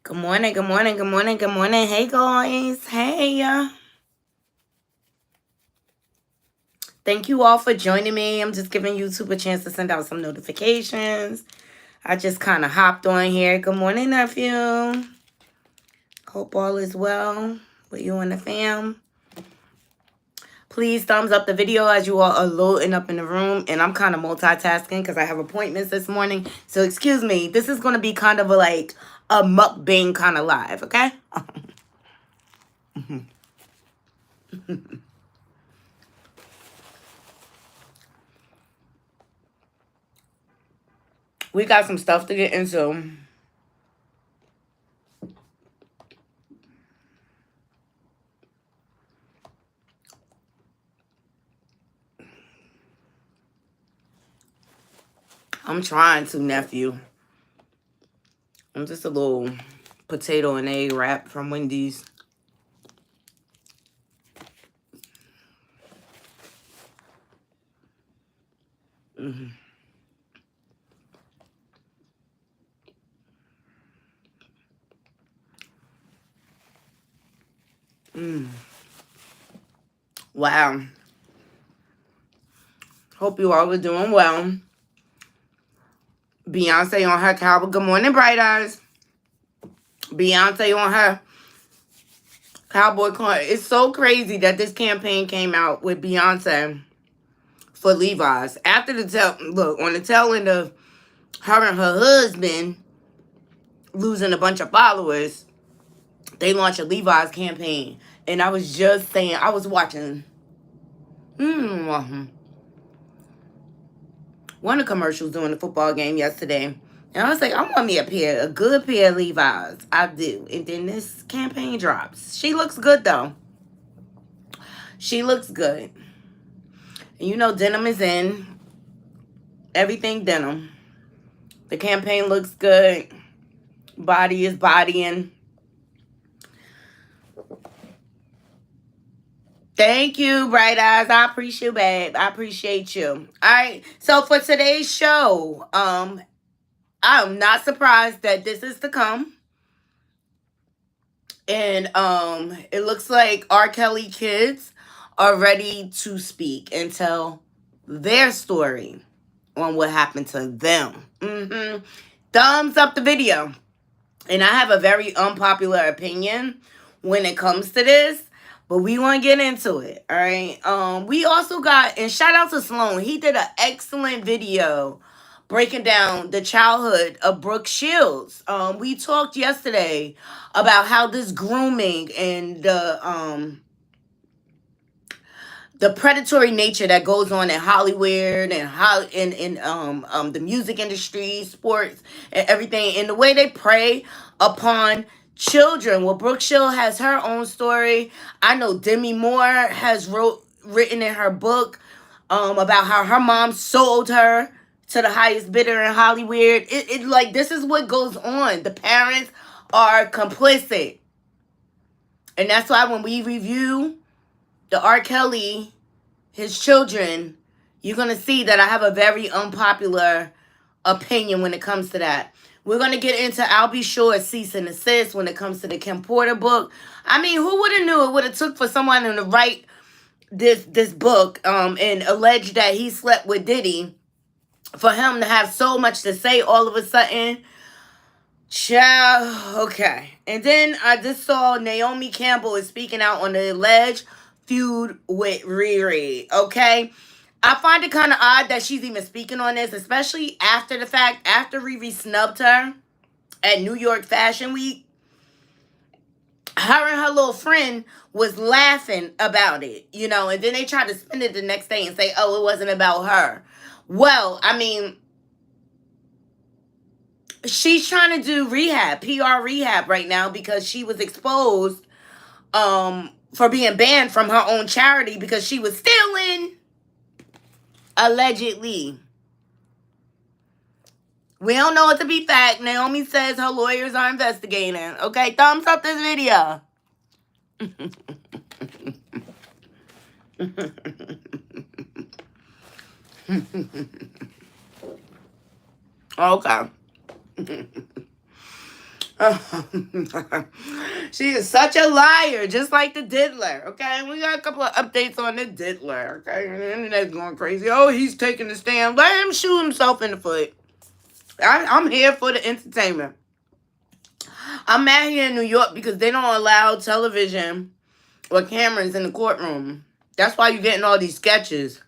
Good morning, good morning, good morning, good morning. Hey guys, hey. Thank you all for joining me. I'm just giving YouTube a chance to send out some notifications. I just kind of hopped on here. Good morning, nephew. Hope all is well with you and the fam. Please thumbs up the video as you all are loading up in the room. And I'm kind of multitasking because I have appointments this morning. So excuse me. This is going to be kind of a mukbang kind of live, okay? We got some stuff to get into. I'm trying to, nephew. I'm just a little potato and egg wrap from Wendy's. Mm. Mm. Wow. Hope you all are doing well. Beyonce on her cowboy. Good morning, Bright Eyes. Beyonce on her cowboy car. It's so crazy that this campaign came out with Beyonce for Levi's. After on the tail end of her and her husband losing a bunch of followers, they launched a Levi's campaign. And I was just saying, I was watching one of the commercials during the football game yesterday. And I was like, I want me a good pair of Levi's. I do. And then this campaign drops. She looks good, though. She looks good. And you know denim is in. Everything denim. The campaign looks good. Body is bodying. Thank you, Bright Eyes. I appreciate you, babe. I appreciate you. All right. So for today's show, I'm not surprised that this is to come. And it looks like R. Kelly kids are ready to speak and tell their story on what happened to them. Thumbs up the video. And I have a very unpopular opinion when it comes to this, but we want to get into it. All right. We also got, and shout out to Sloan. He did an excellent video breaking down the childhood of Brook Sheilds. We talked yesterday about how this grooming and the predatory nature that goes on in Hollywood and how in the music industry, sports, and everything, and the way they prey upon children. Well, Brooke Shield has her own story. I know Demi Moore has written in her book about how her mom sold her to the highest bidder in Hollywood. It like this is what goes on. The parents are complicit, and that's why when we review the R. Kelly, his children, you're going to see that I have a very unpopular opinion when it comes to that. We're going to get into I'll Be Sure cease and desist when it comes to the Kim Porter book. I mean, who would have knew it would have took for someone to write this book and allege that he slept with Diddy for him to have so much to say all of a sudden. Child, okay. And then I just saw Naomi Campbell is speaking out on the alleged feud with Riri, okay? I find it kind of odd that she's even speaking on this, especially after the fact, after Riri snubbed her at New York Fashion Week. Her and her little friend was laughing about it, you know, and then they tried to spin it the next day and say, oh, it wasn't about her. Well, I mean, she's trying to do rehab, PR rehab right now because she was exposed for being banned from her own charity because she was stealing, allegedly. We don't know it to be fact. Naomi says her lawyers are investigating. Okay, thumbs up this video. Okay. She is such a liar, just like the diddler. Okay, we got a couple of updates on the diddler. Okay, the internet's going crazy. Oh, he's taking the stand. Let him shoot himself in the foot. I'm here for the entertainment. I'm mad here in New York because they don't allow television or cameras in the courtroom. That's why you're getting all these sketches.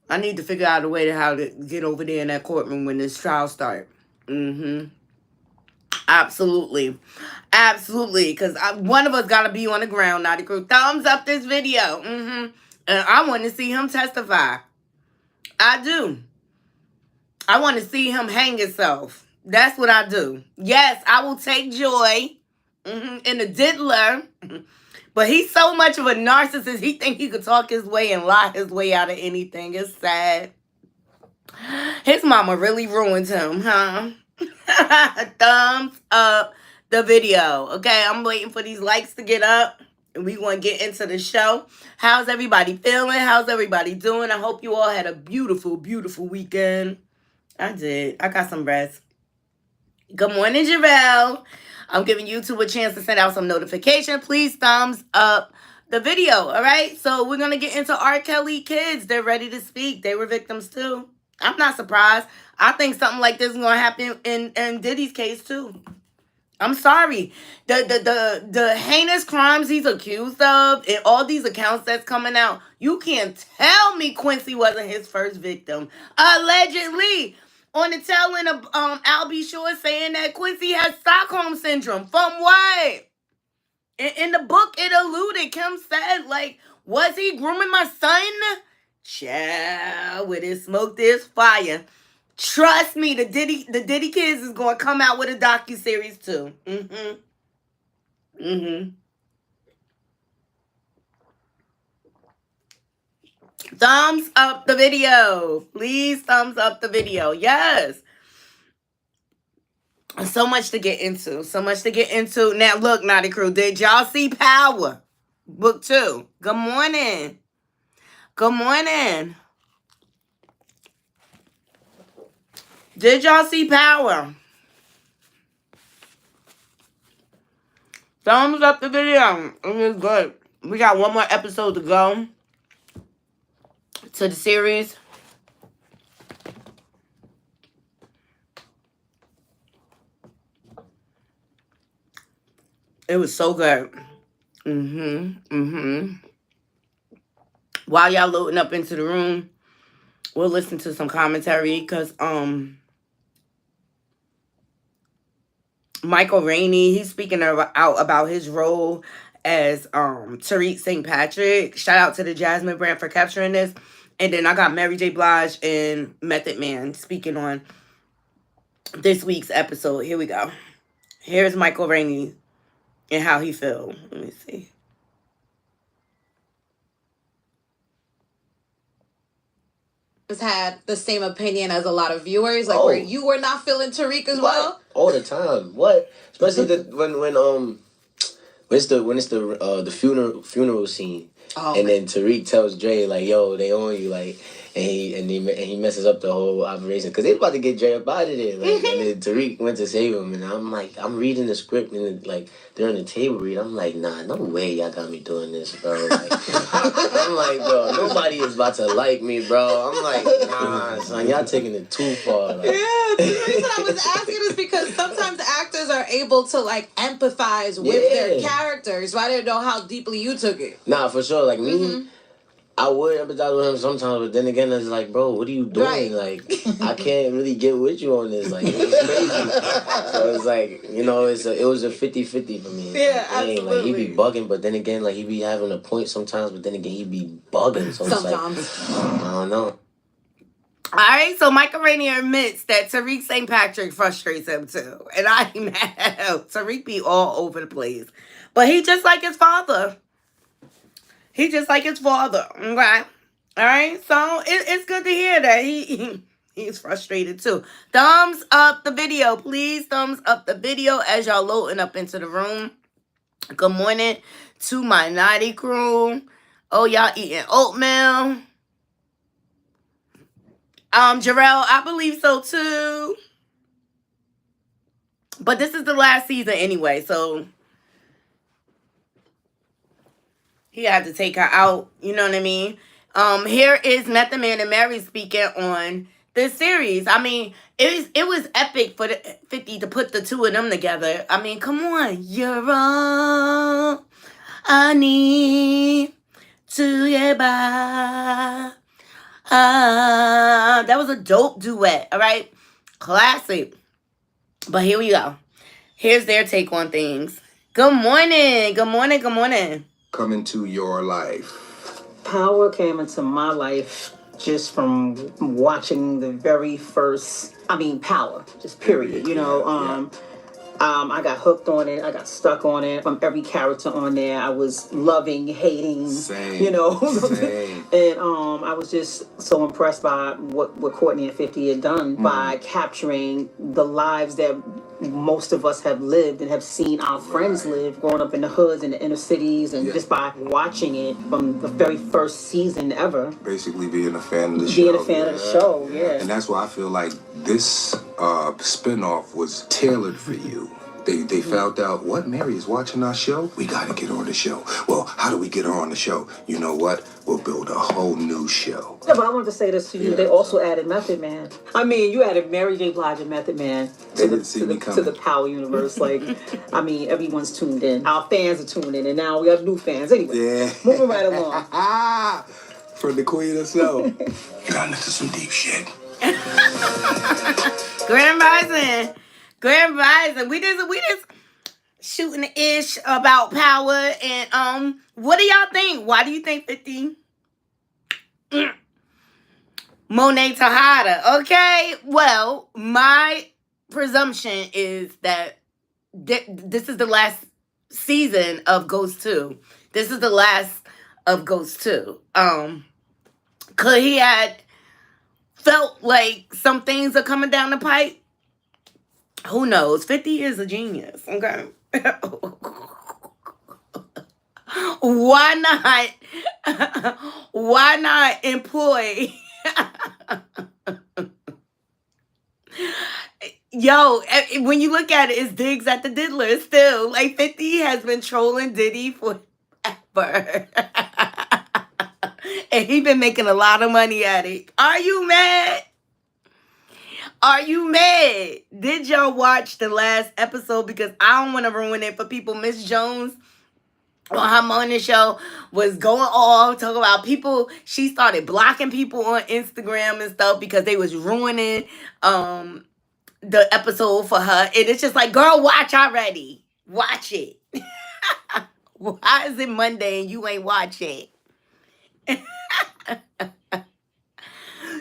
I need to figure out a way to how to get over there in that courtroom when this trial starts. Absolutely. Absolutely. Because one of us got to be on the ground, Knotty Crew. Thumbs up this video. And I want to see him testify. I do. I want to see him hang himself. That's what I do. Yes, I will take joy in the diddler. But he's so much of a narcissist, he think he could talk his way and lie his way out of anything. It's sad. His mama really ruined him, huh? Thumbs up the video. Okay, I'm waiting for these likes to get up. And we want to get into the show. How's everybody feeling? How's everybody doing? I hope you all had a beautiful, beautiful weekend. I did. I got some rest. Good morning, Jarrell. I'm giving YouTube a chance to send out some notification. Please thumbs up the video, all right? So we're going to get into R. Kelly kids. They're ready to speak. They were victims, too. I'm not surprised. I think something like this is going to happen in Diddy's case, too. I'm sorry. The heinous crimes he's accused of and all these accounts that's coming out, you can't tell me Quincy wasn't his first victim. Allegedly. On the tail end of Al B. Shore saying that Quincy has Stockholm Syndrome. From what? In the book, it alluded. Kim said, like, was he grooming my son? Child, with his smoke, there's fire. Trust me, the Diddy Kids is going to come out with a docuseries too. Thumbs up the video. Please thumbs up the video. Yes. So much to get into. So much to get into. Now, look, Knotty Crew. Did y'all see Power? Book 2. Good morning. Good morning. Did y'all see Power? Thumbs up the video. It was good. We got one more episode to go to the series. It was so good. While y'all loading up into the room, we'll listen to some commentary because Michael Rainey, he's speaking out about his role as Tariq St. Patrick. Shout out to the Jasmine brand for capturing this. And then I got Mary J. Blige and Method Man speaking on this week's episode. Here we go. Here's Michael Rainey and how he feels. Let me see. Had the same opinion as a lot of viewers, like where you were not feeling Tariq as well. All the time. What? Especially when it's the funeral scene, and then Tariq tells Dre like, "Yo, they own you," like, and he messes up the whole operation because they about to get Dre up out of there. Like, and then Tariq went to save him, and I'm like, I'm reading the script, and like during the table read, I'm like, nah, no way y'all got me doing this, bro. Like, I'm like, bro, nobody is about to like me, bro. I'm like, nah, son, y'all taking it too far. Like. Yeah, the reason I was asking is because sometimes actors are able to like empathize with their characters. I didn't know how deeply you took it. Nah, for sure. Like me, I would empathize with him sometimes, but then again, it's like, bro, what are you doing? Right. Like, I can't really get with you on this. Like, it's crazy. So it's like, you know, it was a 50-50 for me. Yeah, absolutely. Like, he be bugging, but then again, like, he be having a point sometimes, but then again, he be bugging. So sometimes. It's like, I don't know. All right, so Michael Rainier admits that Tariq St. Patrick frustrates him too. And I ain't mad. Tariq be all over the place. But he just like his father. He just like his father. Okay? All right, so it's good to hear that he's frustrated too. Thumbs up the video. Please thumbs up the video as y'all loading up into the room. Good morning to my Knotty crew. Oh, y'all eating oatmeal. Jarrell, I believe so too. But this is the last season anyway, so he had to take her out. You know what I mean? Here is Method Man and Mary speaking on this series. I mean, it was epic for the 50 to put the two of them together. I mean, come on. You're all I need to get by. That was a dope duet, all right? Classic. But here we go. Here's their take on things. Good morning. Good morning. Good morning. Come into your life. Power came into my life just from watching the very first, Power, just period. I got hooked on it. I got stuck on it. From every character on there, I was loving, hating. Same. Same. And I was just so impressed by what Courtney and 50 had done by capturing the lives that most of us have lived and have seen our friends live, growing up in the hoods and the inner cities, and just by watching it from the very first season ever. Basically being a fan of the show. Being a fan of the show, yeah. And that's why I feel like this spinoff was tailored for you. They found out, what, Mary is watching our show? We got to get her on the show. Well, how do we get her on the show? You know what? We'll build a whole new show. Yeah, but I wanted to say this to you. They also added Method Man. I mean, you added Mary J. Blige and Method Man to the Power universe. Like, everyone's tuned in. Our fans are tuned in, and now we have new fans. Anyway, moving right along. From the queen herself. You got into some deep shit. Grand Rising. Grand Rising. We just shooting the ish about Power. And what do y'all think? Why do you think 50? Monet Tejada. Okay. Well, my presumption is that this is the last season of Ghost 2. This is the last of Ghost 2. Cause he had felt like some things are coming down the pipe. Who knows? 50 is a genius, okay? Why not employ Yo, when you look at it, it's digs at the diddler still. Like 50 has been trolling Diddy forever. And he been making a lot of money at it. Are you mad? Are you mad? Did y'all watch the last episode? Because I don't want to ruin it for people. Miss Jones on her morning show was going off, talking about people. She started blocking people on Instagram and stuff because they was ruining the episode for her. And it's just like, girl, watch already. Watch it. Why is it Monday and you ain't watch it?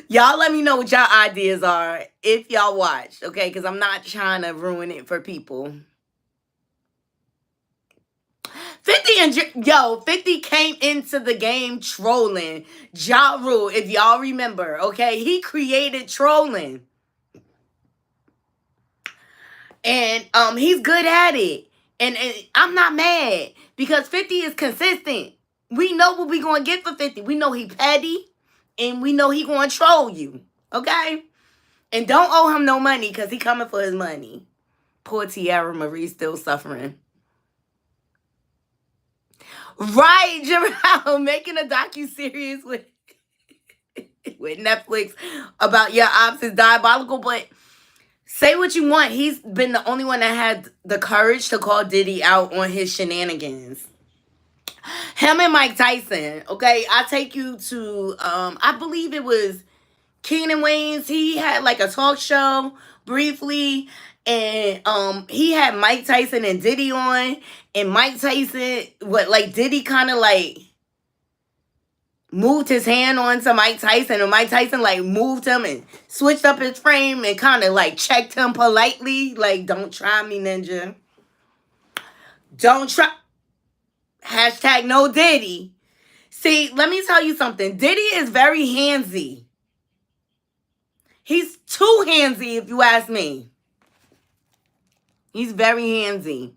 Y'all let me know what y'all ideas are if y'all watched, okay? Because I'm not trying to ruin it for people. 50 came into the game trolling. Ja Rule, if y'all remember, okay? He created trolling. And he's good at it. And I'm not mad because 50 is consistent. We know what we going to get for 50. We know he petty. And we know he going to troll you. Okay? And don't owe him no money because he coming for his money. Poor Tiara Marie still suffering. Right, Jarrell, making a docuseries with Netflix about your ops is diabolical. But say what you want. He's been the only one that had the courage to call Diddy out on his shenanigans. Him and Mike Tyson, okay? I take you to, I believe it was Keenan Wayne's. He had like a talk show briefly, and he had Mike Tyson and Diddy on, and Mike Tyson, Diddy kind of like moved his hand onto Mike Tyson, and Mike Tyson like moved him and switched up his frame and kind of like checked him politely, like, don't try me, ninja. Don't try. Hashtag no Diddy. See, let me tell you something. Diddy is very handsy. He's too handsy, if you ask me. He's very handsy.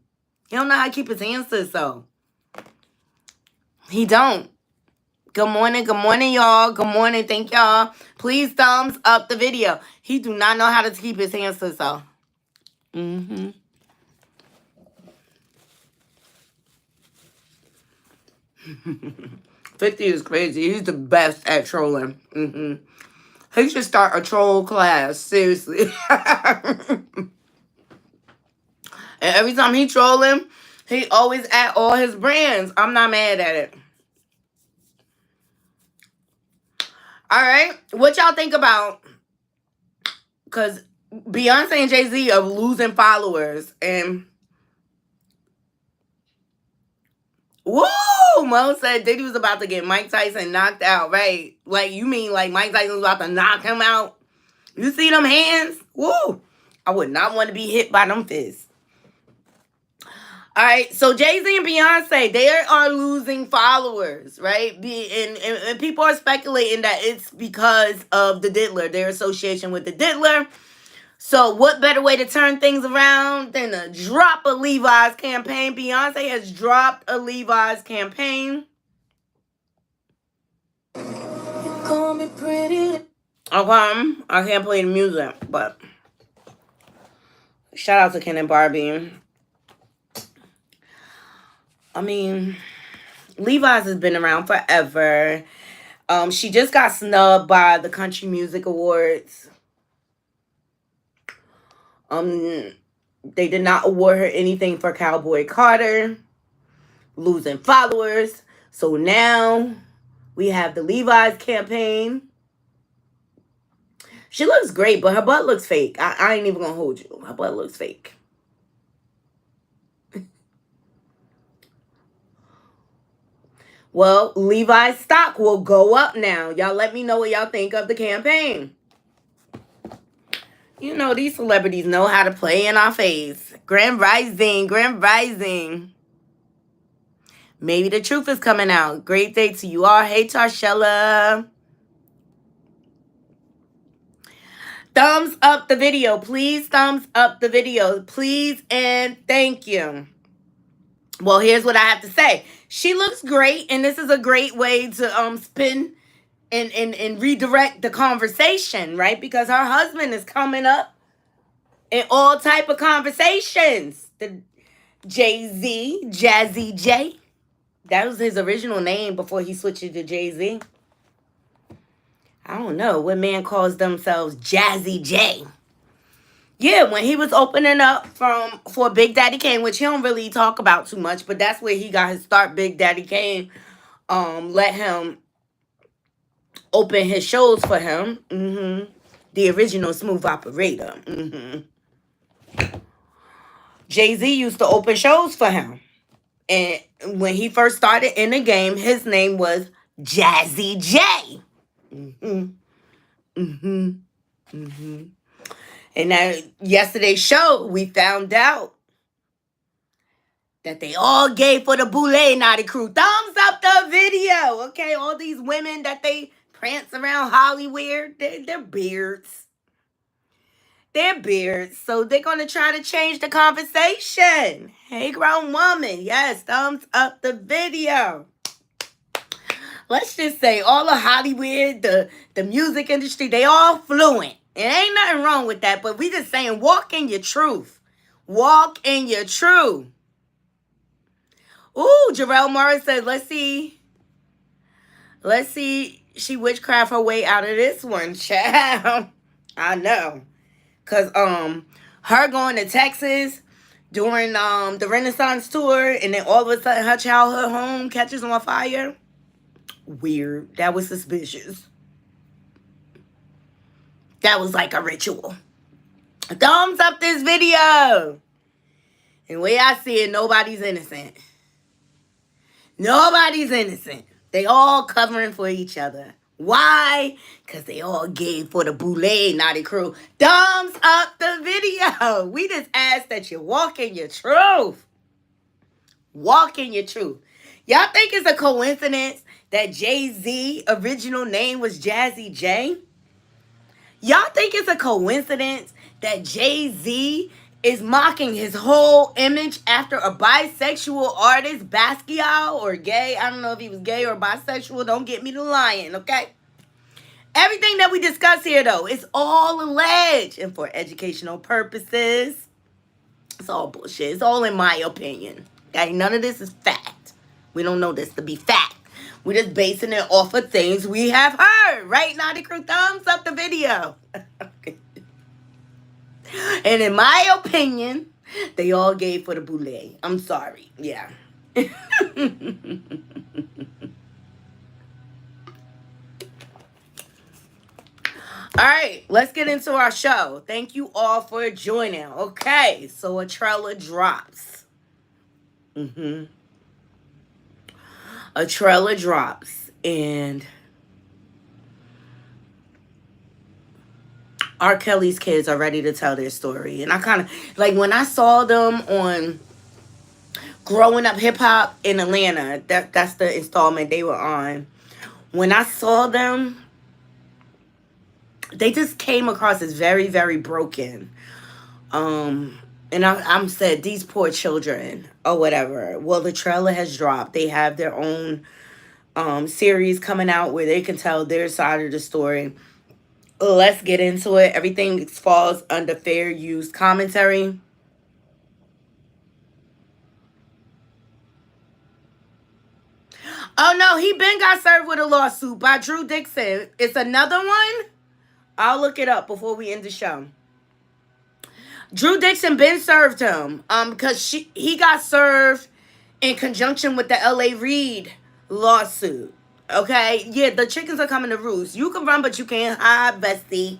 He don't know how to keep his hands to himself. He don't. Good morning, y'all. Good morning, thank y'all. Please thumbs up the video. He do not know how to keep his hands to himself. 50 is crazy. He's the best at trolling. He should start a troll class. Seriously. And every time he trolling, he always at all his brands. I'm not mad at it. All right. What y'all think about? Because Beyonce and Jay-Z are losing followers. And woo! Mo said Diddy was about to get Mike Tyson knocked out, right? Like, you mean like Mike Tyson was about to knock him out? You see them hands? Woo! I would not want to be hit by them fists. All right, so Jay-Z and Beyonce, they are losing followers, right? And people are speculating that it's because of the Diddler, their association with the Diddler. So what better way to turn things around than to drop a Levi's campaign? Beyonce has dropped a Levi's campaign. You call me pretty. Okay, I can't play the music, but shout out to Ken and Barbie. I mean, Levi's has been around forever. She just got snubbed by the Country Music Awards. They did not award her anything for Cowboy Carter, losing followers. So now we have the Levi's campaign. She looks great, but her butt looks fake. I ain't even gonna hold you. Her butt looks fake. Well, Levi's stock will go up now. Y'all let me know what y'all think of the campaign. You know, these celebrities know how to play in our face. Grand Rising, Grand Rising. Maybe the truth is coming out. Great day to you all. Hey, Tarshella. Thumbs up the video. Please thumbs up the video. Please and thank you. Well, here's what I have to say. She looks great, and this is a great way to spin and redirect the conversation, right? Because her husband is coming up in all type of conversations. The Jay-Z, Jazzy J. That was his original name before he switched it to Jay-Z. I don't know what man calls themselves Jazzy J. Yeah, when he was opening up for Big Daddy Kane, which he don't really talk about too much, but that's where he got his start. Big Daddy Kane let him open his shows for him. The original Smooth Operator. Jay-Z used to open shows for him. And when he first started in the game, his name was Jazzy J. And now, yesterday's show, we found out that they all gave for the Boulay Knotty crew. Thumbs up the video, okay? All these women that they prance around Hollywood, they're beards. They're beards. So they're going to try to change the conversation. Hey, grown woman. Yes, thumbs up the video. Let's just say all of Hollywood, the music industry, they all fluent. It ain't nothing wrong with that, but we just saying walk in your truth. Walk in your truth. Ooh, Jarrell Morris says, let's see she witchcraft her way out of this one, child. I know. Because her going to Texas during the Renaissance tour, and then all of a sudden her childhood home catches on fire. Weird. That was suspicious. That was like a ritual. Thumbs up this video. And the way I see it, nobody's innocent. Nobody's innocent. They all covering for each other. Why? Because they all gave for the Boulay Knotty crew. Thumbs up the video. We just ask that you walk in your truth. Walk in your truth. Y'all think it's a coincidence that Jay-Z original name was Jazzy J? Y'all think it's a coincidence that Jay-Z is mocking his whole image after a bisexual artist, Basquiat, or gay? I don't know if he was gay or bisexual. Don't get me to lying, okay? Everything that we discuss here, though, is all alleged and for educational purposes. It's all bullshit. It's all in my opinion. Okay? None of this is fact. We don't know this to be fact. We're just basing it off of things we have heard. Right, Knotty Crew? Thumbs up the video. And in my opinion, they all gave for the boule. I'm sorry. Yeah. All right, let's get into our show. Thank you all for joining. Okay, so a trailer drops. A trailer drops, and R. Kelly's kids are ready to tell their story. And I kind of, like, when I saw them on Growing Up Hip Hop in Atlanta, that's the installment they were on. When I saw them, they just came across as very, very broken. And I'm said, these poor children or whatever. Well, the trailer has dropped. They have their own series coming out where they can tell their side of the story. Let's get into it. Everything falls under fair use commentary. Oh no, he been got served with a lawsuit by Drew Dixon. It's another one. I'll look it up before we end the show. Drew Dixon been served him because he got served in conjunction with the L.A. Reid lawsuit. Okay? Yeah, the chickens are coming to roost. You can run, but you can't hide, bestie.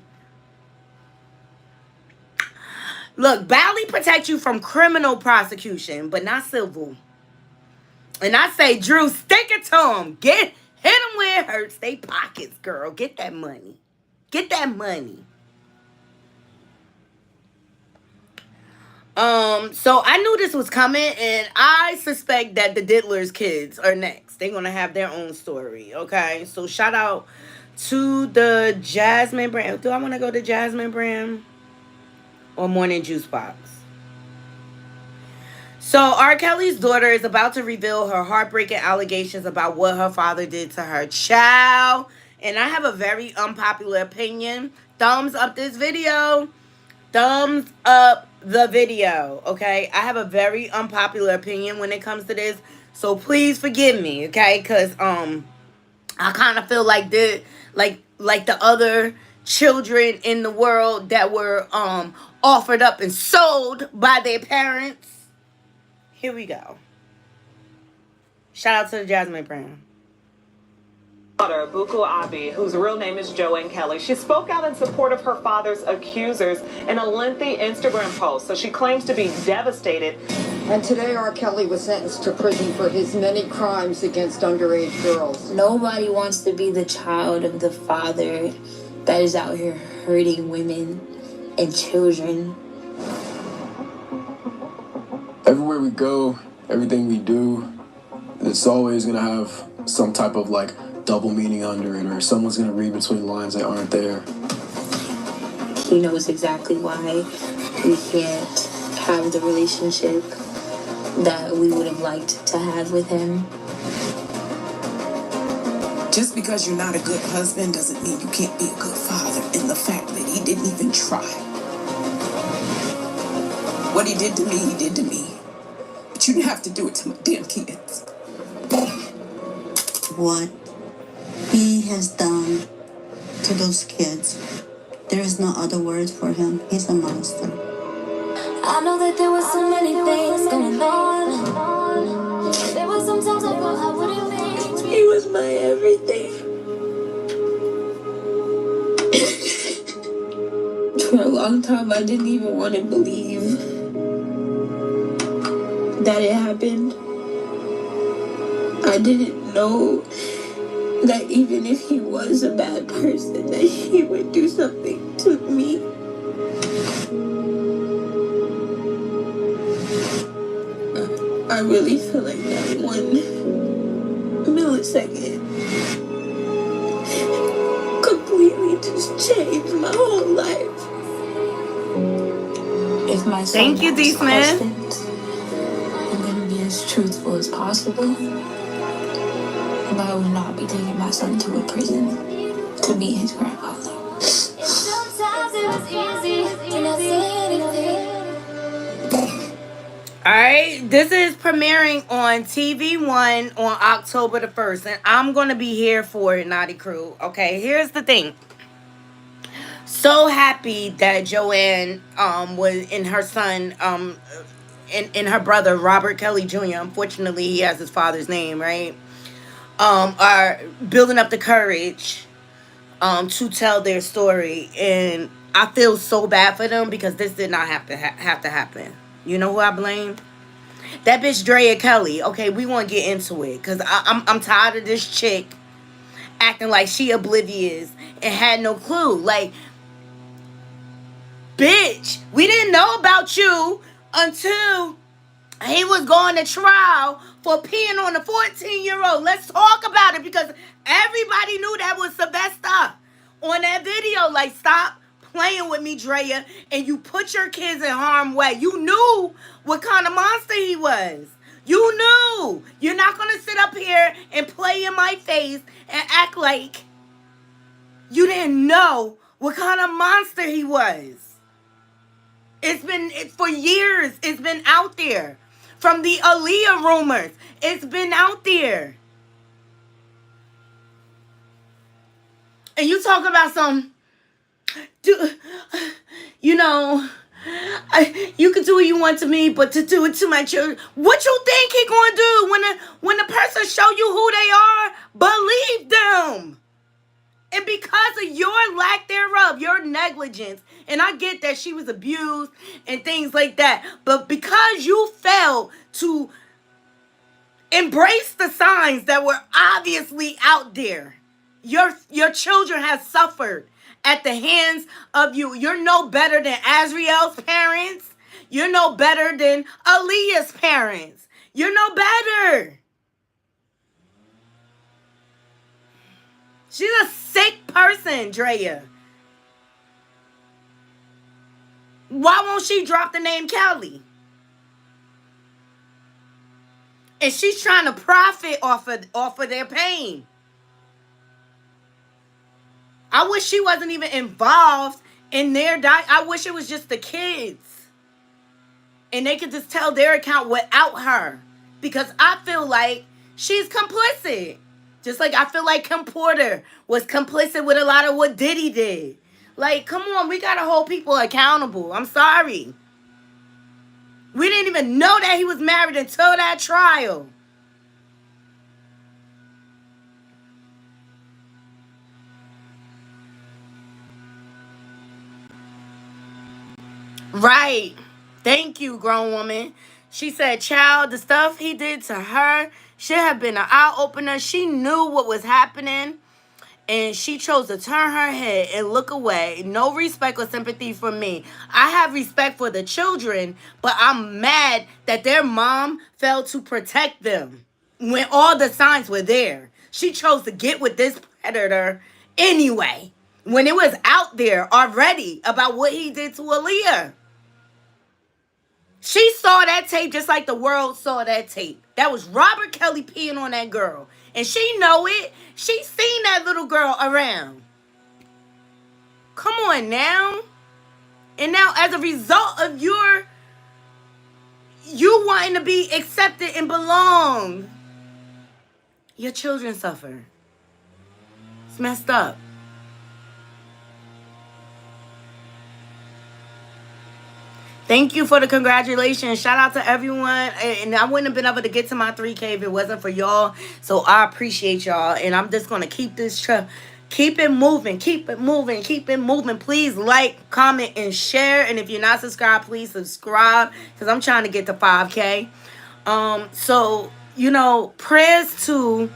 Look, Bally protect you from criminal prosecution, but not civil. And I say, Drew, stick it to him. Hit him where it hurts. They pockets, girl. Get that money. Get that money. So I knew this was coming, and I suspect that the Diddler's kids are next. They're gonna have their own story, okay? So shout out to the Jasmine brand. Do I want to go to Jasmine brand or Morning Juice Box? So R. Kelly's daughter is about to reveal her heartbreaking allegations about what her father did to her child. And I have a very unpopular opinion. Thumbs up this video. Thumbs up the video, okay? I have a very unpopular opinion when it comes to this. So please forgive me, okay? Because I kind of feel like the other children in the world that were offered up and sold by their parents. Here we go. Shout out to the Jasmine brand. Daughter, Buku Abi, whose real name is Joanne Kelly, she spoke out in support of her father's accusers in a lengthy Instagram post. So she claims to be devastated. And today R. Kelly was sentenced to prison for his many crimes against underage girls. Nobody wants to be the child of the father that is out here hurting women and children. Everywhere we go, everything we do, it's always going to have some type of like double meaning under it, or someone's going to read between lines that aren't there. He knows exactly why we can't have the relationship that we would have liked to have with him. Just because you're not a good husband doesn't mean you can't be a good father. And the fact that he didn't even try. What he did to me, he did to me. But you didn't have to do it to my damn kids. What he has done to those kids, there is no other word for him. He's a monster. I know that there were so many things going on. There were some times I thought I wouldn't make. He was my everything. For a long time, I didn't even want to believe that it happened. I didn't know that even if he was a bad person, that he would do something to me. I really feel like that 1 millisecond completely just changed my whole life. If my son Thank you, D. Smith. I'm gonna be as truthful as possible. But I would not be taking my son to a prison to be his grandfather. Sometimes it was easy to not say anything. All right, this is premiering on TV1 on October the 1st, and I'm going to be here for it, Knotty Crew. Okay, here's the thing. So happy that Joanne was in her son in her brother Robert Kelly Jr. Unfortunately, he has his father's name, right? Are building up the courage to tell their story, and I feel so bad for them because this did not have to have to happen. You know who I blame? That bitch Drea Kelly. Okay, we want to get into it because I'm tired of this chick acting like she oblivious and had no clue. Like, bitch, we didn't know about you until he was going to trial for peeing on a 14-year-old. Let's talk about it because everybody knew that was Sylvester on that video. Like, stop playing with me, Drea, and you put your kids in harm's way. You knew what kind of monster he was. You knew. You're not going to sit up here and play in my face and act like you didn't know what kind of monster he was. For years, it's been out there. From the Aaliyah rumors, it's been out there. And you talk about you can do what you want to me, but to do it to my children. What you think he gonna do when the person show you who they are? Believe them. And because of your lack thereof, your negligence, and I get that she was abused and things like that, but because you failed to embrace the signs that were obviously out there, your children have suffered at the hands of you. You're no better than Azriel's parents. You're no better than Aaliyah's parents. You're no better. She's a sick person, Drea. Why won't she drop the name Kelly? And she's trying to profit off of their pain. I wish she wasn't even involved in their I wish it was just the kids. And they could just tell their account without her. Because I feel like she's complicit. Just like I feel like Kim Porter was complicit with a lot of what Diddy did. Like, come on, we gotta hold people accountable. I'm sorry. We didn't even know that he was married until that trial. Right. Thank you, grown woman. She said, child, the stuff he did to her should have been an eye-opener. She knew what was happening, and she chose to turn her head and look away. No respect or sympathy for me. I have respect for the children, but I'm mad that their mom failed to protect them when all the signs were there. She chose to get with this predator anyway, when it was out there already about what he did to Aaliyah. She saw that tape just like the world saw that tape. That was Robert Kelly peeing on that girl. And she know it. She seen that little girl around. Come on now. And now as a result of you wanting to be accepted and belong, your children suffer. It's messed up. Thank you for the congratulations. Shout out to everyone. And I wouldn't have been able to get to my 3K if it wasn't for y'all. So I appreciate y'all. And I'm just going to keep this keep it moving. Keep it moving. Keep it moving. Please like, comment, and share. And if you're not subscribed, please subscribe. Because I'm trying to get to 5K. So, prayers to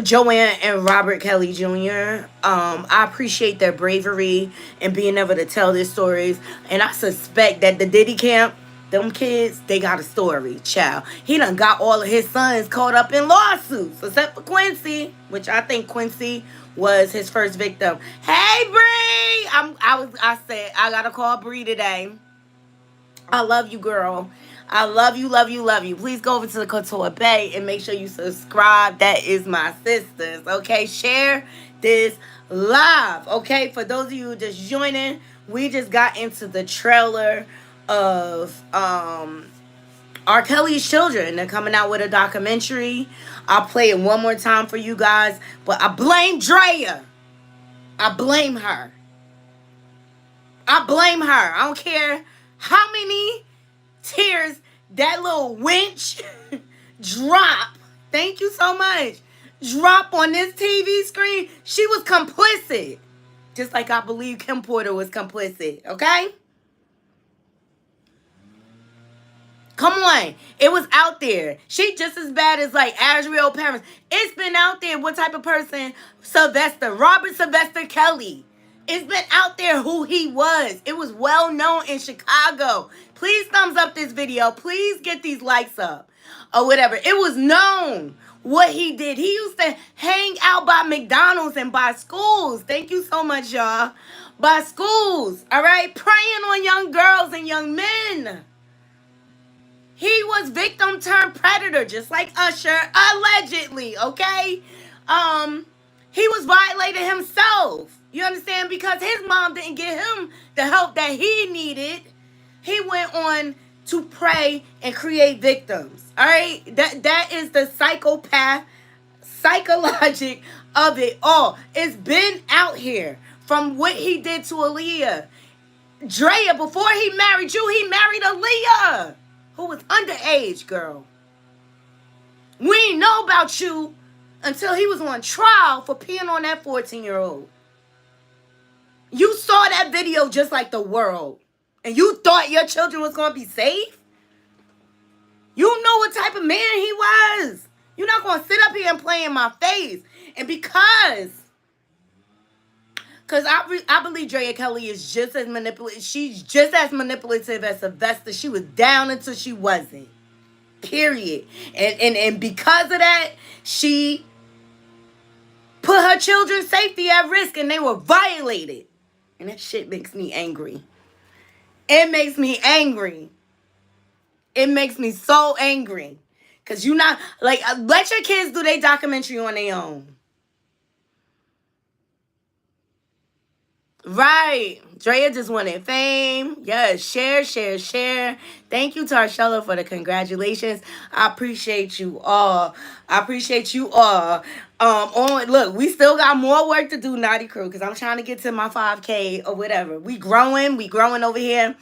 Joanne and Robert Kelly Jr. I appreciate their bravery and being able to tell their stories. And I suspect that the Diddy camp, them kids, they got a story, child. He done got all of his sons caught up in lawsuits, except for Quincy, which I think Quincy was his first victim. Hey, Bree! I said I gotta call Bree today. I love you, girl. I love you, love you, love you. Please go over to the Couture Bay and make sure you subscribe. That is my sisters, okay? Share this live, okay? For those of you just joining, we just got into the trailer of R. Kelly's children. They're coming out with a documentary. I'll play it one more time for you guys. But I blame Drea. I blame her. I blame her. I don't care how many tears that little wench drop. Thank you so much. Drop on this TV screen. She was complicit. Just like I believe Kim Porter was complicit. Okay? Come on. It was out there. She just as bad as like Adriel Parents. It's been out there. What type of person? Robert Sylvester Kelly. It's been out there who he was. It was well known in Chicago. Please thumbs up this video. Please get these likes up. Or whatever. It was known what he did. He used to hang out by McDonald's and by schools. Thank you so much, y'all. By schools. All right? Preying on young girls and young men. He was victim turned predator, just like Usher, allegedly, okay? He was violating himself. You understand? Because his mom didn't give him the help that he needed. He went on to prey and create victims. All right? That is the psychologic of it all. It's been out here from what he did to Aaliyah. Drea, before he married you, he married Aaliyah, who was underage, girl. We didn't know about you until he was on trial for peeing on that 14-year-old. You saw that video just like the world. And you thought your children was going to be safe? You know what type of man he was. You're not going to sit up here and play in my face. And because I believe Drea Kelly is just as manipulative. She's just as manipulative as Sylvester. She was down until she wasn't. Period. And because of that, she put her children's safety at risk and they were violated. And that shit makes me angry. It makes me angry. It makes me so angry. Because you not, like, let your kids do their documentary on their own. Right. Drea just wanted fame. Yes, share. Thank you, Tarshella, for the congratulations. I appreciate you all. Look, we still got more work to do, Knotty Crew, because I'm trying to get to my 5K or whatever. We growing over here.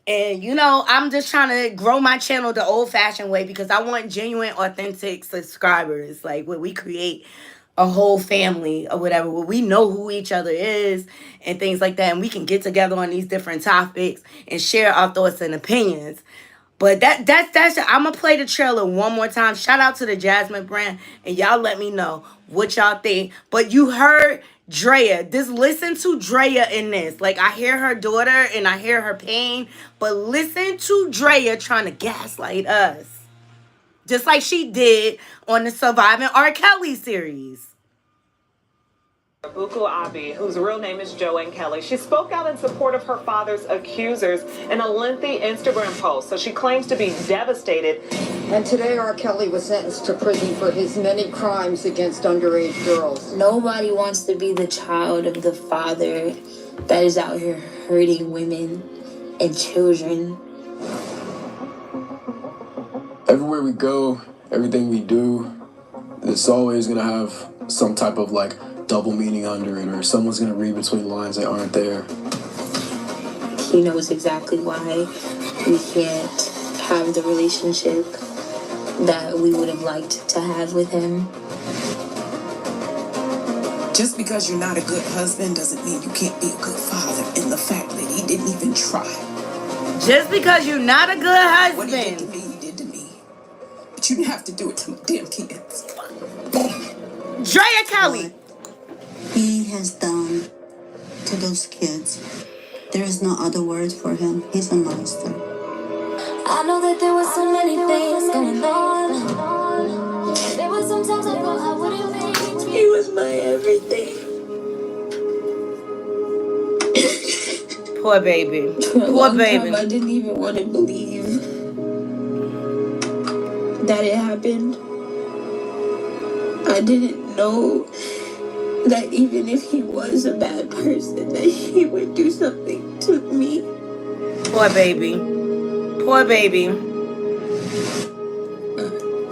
And, you know, I'm just trying to grow my channel the old-fashioned way because I want genuine, authentic subscribers. Like, where we create a whole family or whatever, where we know who each other is and things like that. And we can get together on these different topics and share our thoughts and opinions. But that's I'm going to play the trailer one more time. Shout out to the Jasmine brand. And y'all let me know what y'all think. But you heard Drea. Just listen to Drea in this. Like, I hear her daughter and I hear her pain. But listen to Drea trying to gaslight us. Just like she did on the Surviving R. Kelly series. Brook, whose real name is Joanne Kelly, she spoke out in support of her father's accusers in a lengthy Instagram post. So she claims to be devastated. And today R. Kelly was sentenced to prison for his many crimes against underage girls. Nobody wants to be the child of the father that is out here hurting women and children. Everywhere we go, everything we do, it's always going to have some type of like double meaning under it, or someone's going to read between lines that aren't there. He knows exactly why we can't have the relationship that we would have liked to have with him. Just because you're not a good husband doesn't mean you can't be a good father. And the fact that he didn't even try. Just because you're not a good husband. What he did to me, he did to me. But you didn't have to do it to my damn kids. Drea Kelly. What he has done to those kids, there is no other word for him. He's a monster. I know that there were so many things going on. There were some times I thought I wouldn't make it. He was my everything. Poor baby. For a long time, I didn't even want to believe that it happened. I didn't know that even if he was a bad person, that he would do something to me. Poor baby. Poor baby.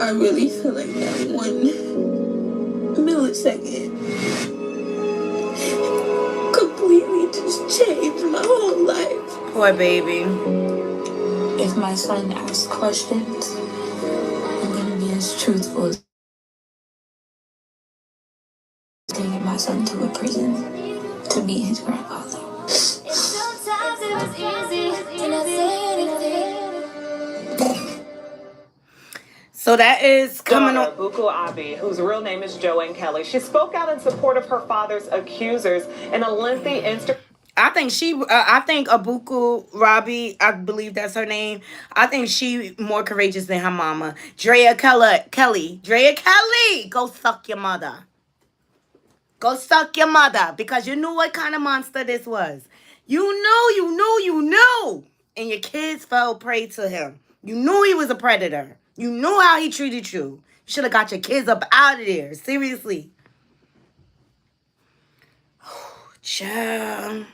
I really feel like that 1 millisecond completely just changed my whole life. Poor baby. If my son asks questions, I'm gonna be as truthful as taking my son to a prison to meet his grandfather. Sometimes it was easy to not say anything. So that is coming Daughter, up. Buku Abi, whose real name is Joanne Kelly. She spoke out in support of her father's accusers in a lengthy Instagram. I think Abuku Rabi, I believe that's her name. I think she more courageous than her mama. Drea Kelly. Go suck your mother. Go suck your mother. Because you knew what kind of monster this was. You knew. And your kids fell prey to him. You knew he was a predator. You knew how he treated you. You should have got your kids up out of there. Seriously. Child.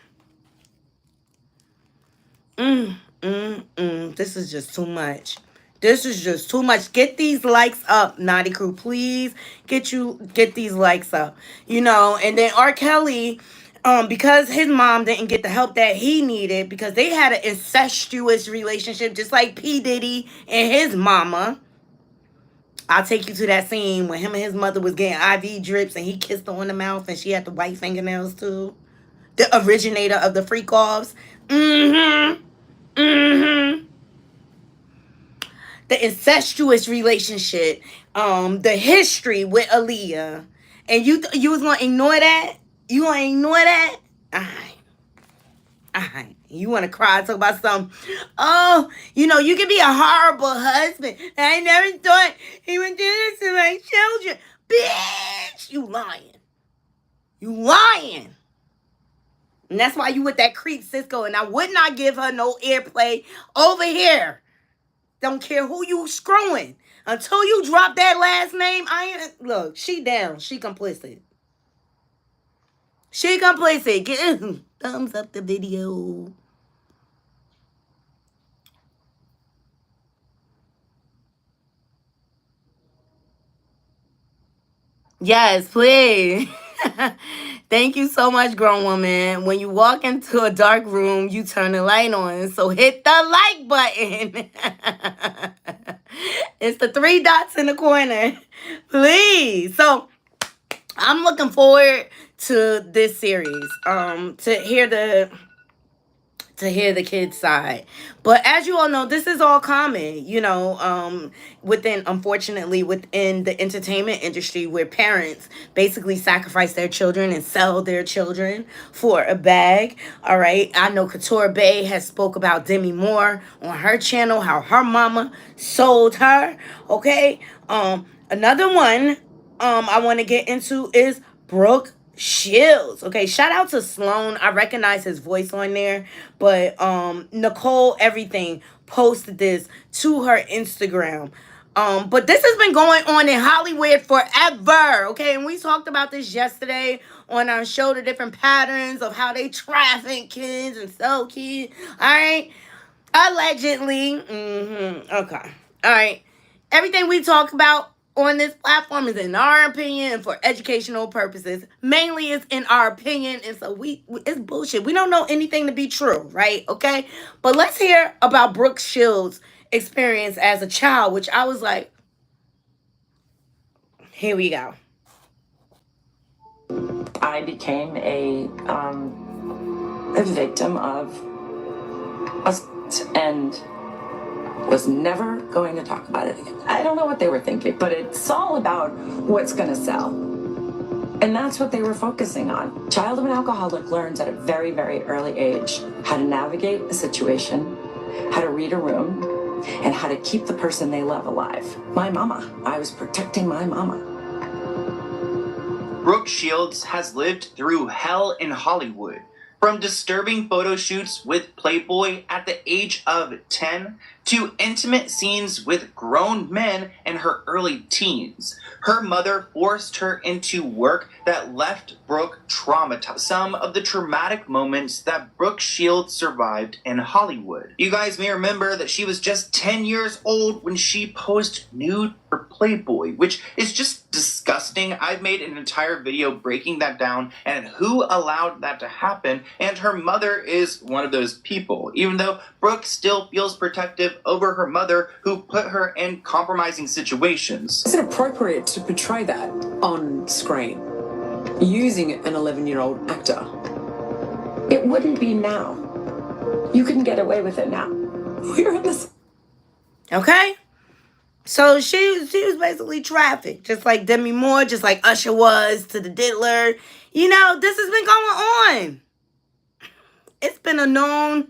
This is just too much. Get these likes up, Knotty Crew. Please get these likes up. And then R. Kelly, because his mom didn't get the help that he needed because they had an incestuous relationship, just like P. Diddy and his mama. I'll take you to that scene when him and his mother was getting IV drips and he kissed her on the mouth and she had the white fingernails too. The originator of the freak offs. The incestuous relationship, the history with Aaliyah, and you was gonna ignore that? You gonna ignore that? Alright. You wanna cry, talk about something? Oh, you can be a horrible husband. I never thought he would do this to my children. Bitch, you lying. And that's why you with that creep Cisco, and I would not give her no airplay over here. Don't care who you screwing. Until you drop that last name, look, she down. She complicit. Get thumbs up the video. Yes, please. Thank you so much, grown woman. When you walk into a dark room, you turn the light on. So hit the like button. It's the 3 dots in the corner. Please. So I'm looking forward to this series. To hear the kids' side. But as you all know, this is all common, unfortunately, within the entertainment industry where parents basically sacrifice their children and sell their children for a bag. All right. I know Couture Bay has spoke about Demi Moore on her channel, how her mama sold her. Okay. Another one I want to get into is Brook Sheilds. Okay, shout out to Sloan. I recognize his voice on there, but Nicole Everything posted this to her Instagram. But this has been going on in Hollywood forever. Okay, and we talked about this yesterday on our show, the different patterns of how they traffic kids and sell kids. All right, allegedly. Okay, all right. Everything we talk about on this platform is in our opinion and for educational purposes. Mainly it's in our opinion, and so it's bullshit. We don't know anything to be true, right? Okay, but let's hear about Brook Sheilds' experience as a child, which I was like, here we go. I became a victim of assault and was never going to talk about it again. I don't know what they were thinking, but it's all about what's going to sell. And that's what they were focusing on. Child of an alcoholic learns at a very, very early age how to navigate a situation, how to read a room, and how to keep the person they love alive. My mama. I was protecting my mama. Brook Sheilds has lived through hell in Hollywood. From disturbing photo shoots with Playboy at the age of 10 to intimate scenes with grown men in her early teens. Her mother forced her into work that left Brook traumatized. Some of the traumatic moments that Brook Sheilds survived in Hollywood. You guys may remember that she was just 10 years old when she posed nude for Playboy, which is just disgusting. I've made an entire video breaking that down and who allowed that to happen, and her mother is one of those people, even though Brook still feels protective over her mother who put her in compromising situations. Is it appropriate to portray that on screen using an 11-year-old actor? It wouldn't be now. You couldn't get away with it now. We're in this. Okay? So she was basically trafficked, just like Demi Moore, just like Usher was to the Diddler. You know, this has been going on. It's been a known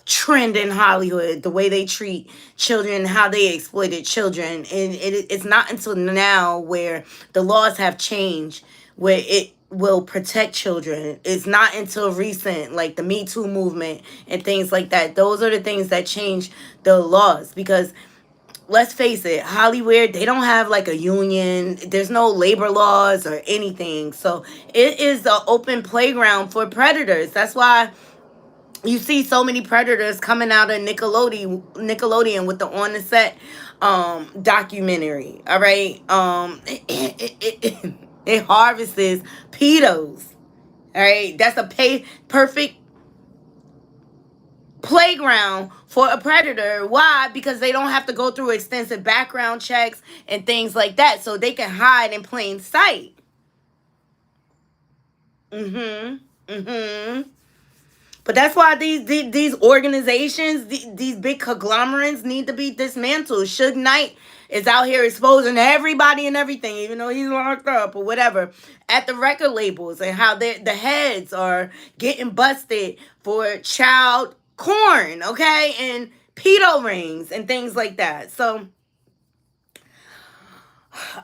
trend in Hollywood, the way they treat children, how they exploited children. And it's not until now where the laws have changed, where it will protect children. It's not until recent, like the Me Too movement and things like that. Those are the things that change the laws, because let's face it, Hollywood, they don't have like a union. There's no labor laws or anything. So it is an open playground for predators. That's why you see so many predators coming out of Nickelodeon with the On the Set documentary. All right. It harvests pedos. All right. That's a perfect playground for a predator. Why? Because they don't have to go through extensive background checks and things like that, so they can hide in plain sight. But that's why these organizations, these big conglomerates need to be dismantled. Suge Knight is out here exposing everybody and everything, even though he's locked up or whatever, at the record labels, and how the heads are getting busted for child porn, okay, and pedo rings and things like that. So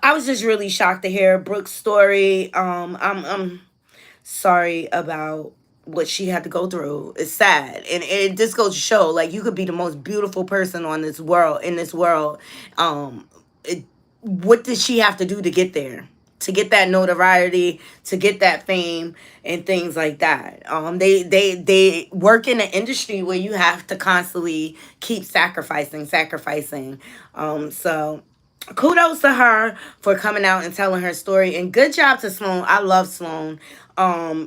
I was just really shocked to hear Brook's story. I'm sorry about what she had to go through. It's sad, and it just goes to show, like, you could be the most beautiful person on this world, what did she have to do to get there, to get that notoriety, to get that fame and things like that? They work in an industry where you have to constantly keep sacrificing. So kudos to her for coming out and telling her story, and good job to Sloan. I love Sloan.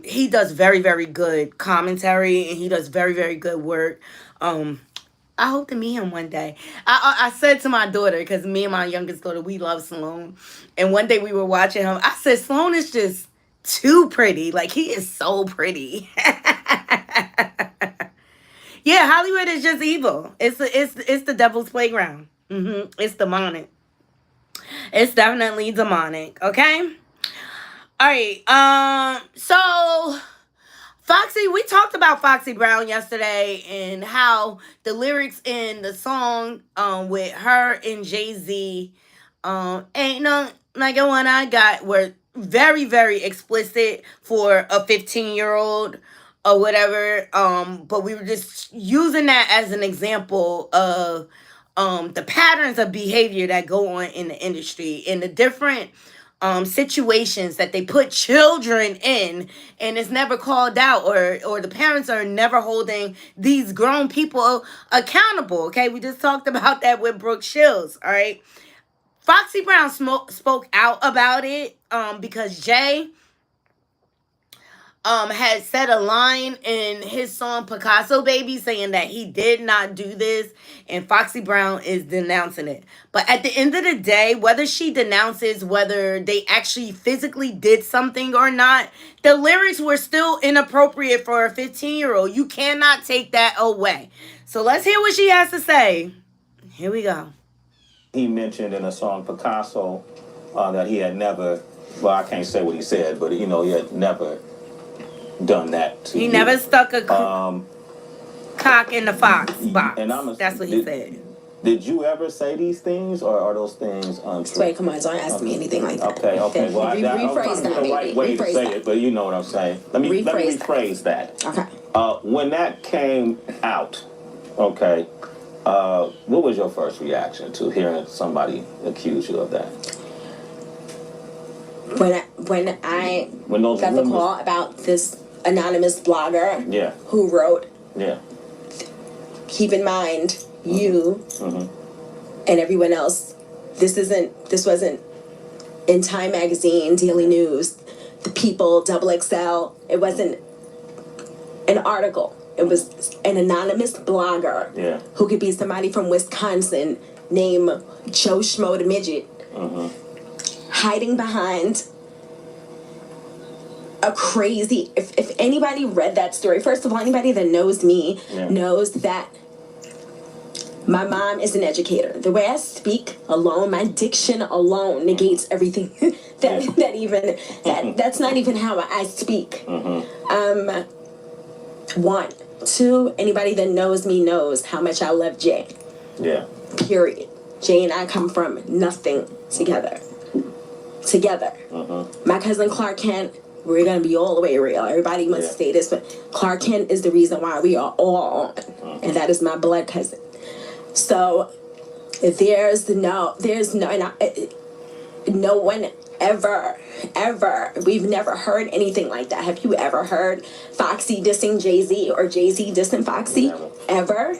He does very, very good commentary, and he does very, very good work. I hope to meet him one day. I said to my daughter, because me and my youngest daughter, we love Sloan, and one day we were watching him. I said, Sloan is just too pretty. Like, he is so pretty. Yeah, Hollywood is just evil. It's the devil's playground. It's demonic. It's definitely demonic. Okay. All right. So Foxy, we talked about Foxy Brown yesterday and how the lyrics in the song with her and Jay-Z, Ain't No Like the One I Got, were very, very explicit for a 15-year-old or whatever. But we were just using that as an example of the patterns of behavior that go on in the industry and the different situations that they put children in, and it's never called out, or the parents are never holding these grown people accountable. Okay, we just talked about that with Brook Sheilds. All right, Foxy Brown spoke out about it because Jay had said a line in his song Picasso Baby saying that he did not do this, and Foxy Brown is denouncing it. But at the end of the day, whether she denounces whether they actually physically did something or not, the lyrics were still inappropriate for a 15-year-old. You cannot take that away. So let's hear what she has to say. Here we go. He mentioned in a song Picasso that he had never, well, I can't say what he said, but he had never done that to He you. never stuck a cock in the fox box. That's what he said. Did you ever say these things, or are those things untrue? Wait, come on, don't ask me anything like that. Okay. Well, rephrase that, the right way to say it, but you know what I'm saying. Let me rephrase that. Okay. When that came out, Okay. What was your first reaction to hearing somebody accuse you of that? When I got the call about this anonymous blogger who wrote, keep in mind, you and everyone else, this wasn't in Time Magazine, Daily News, The People, XXL. It wasn't an article. It was an anonymous blogger who could be somebody from Wisconsin named Joe Schmo the Midget, hiding behind a crazy... If anybody read that story, first of all, anybody that knows me knows that my mom is an educator. The way I speak alone, my diction alone negates everything that's not even how I speak. One. Two, anybody that knows me knows how much I love Jay. Yeah. Period. Jay and I come from nothing together. My cousin Clark Kent, we're going to be all the way real. Everybody must say this, but Clark Kent is the reason why we are all on. And that is my blood cousin. So there's no one ever, we've never heard anything like that. Have you ever heard Foxy dissing Jay-Z or Jay-Z dissing Foxy? Ever?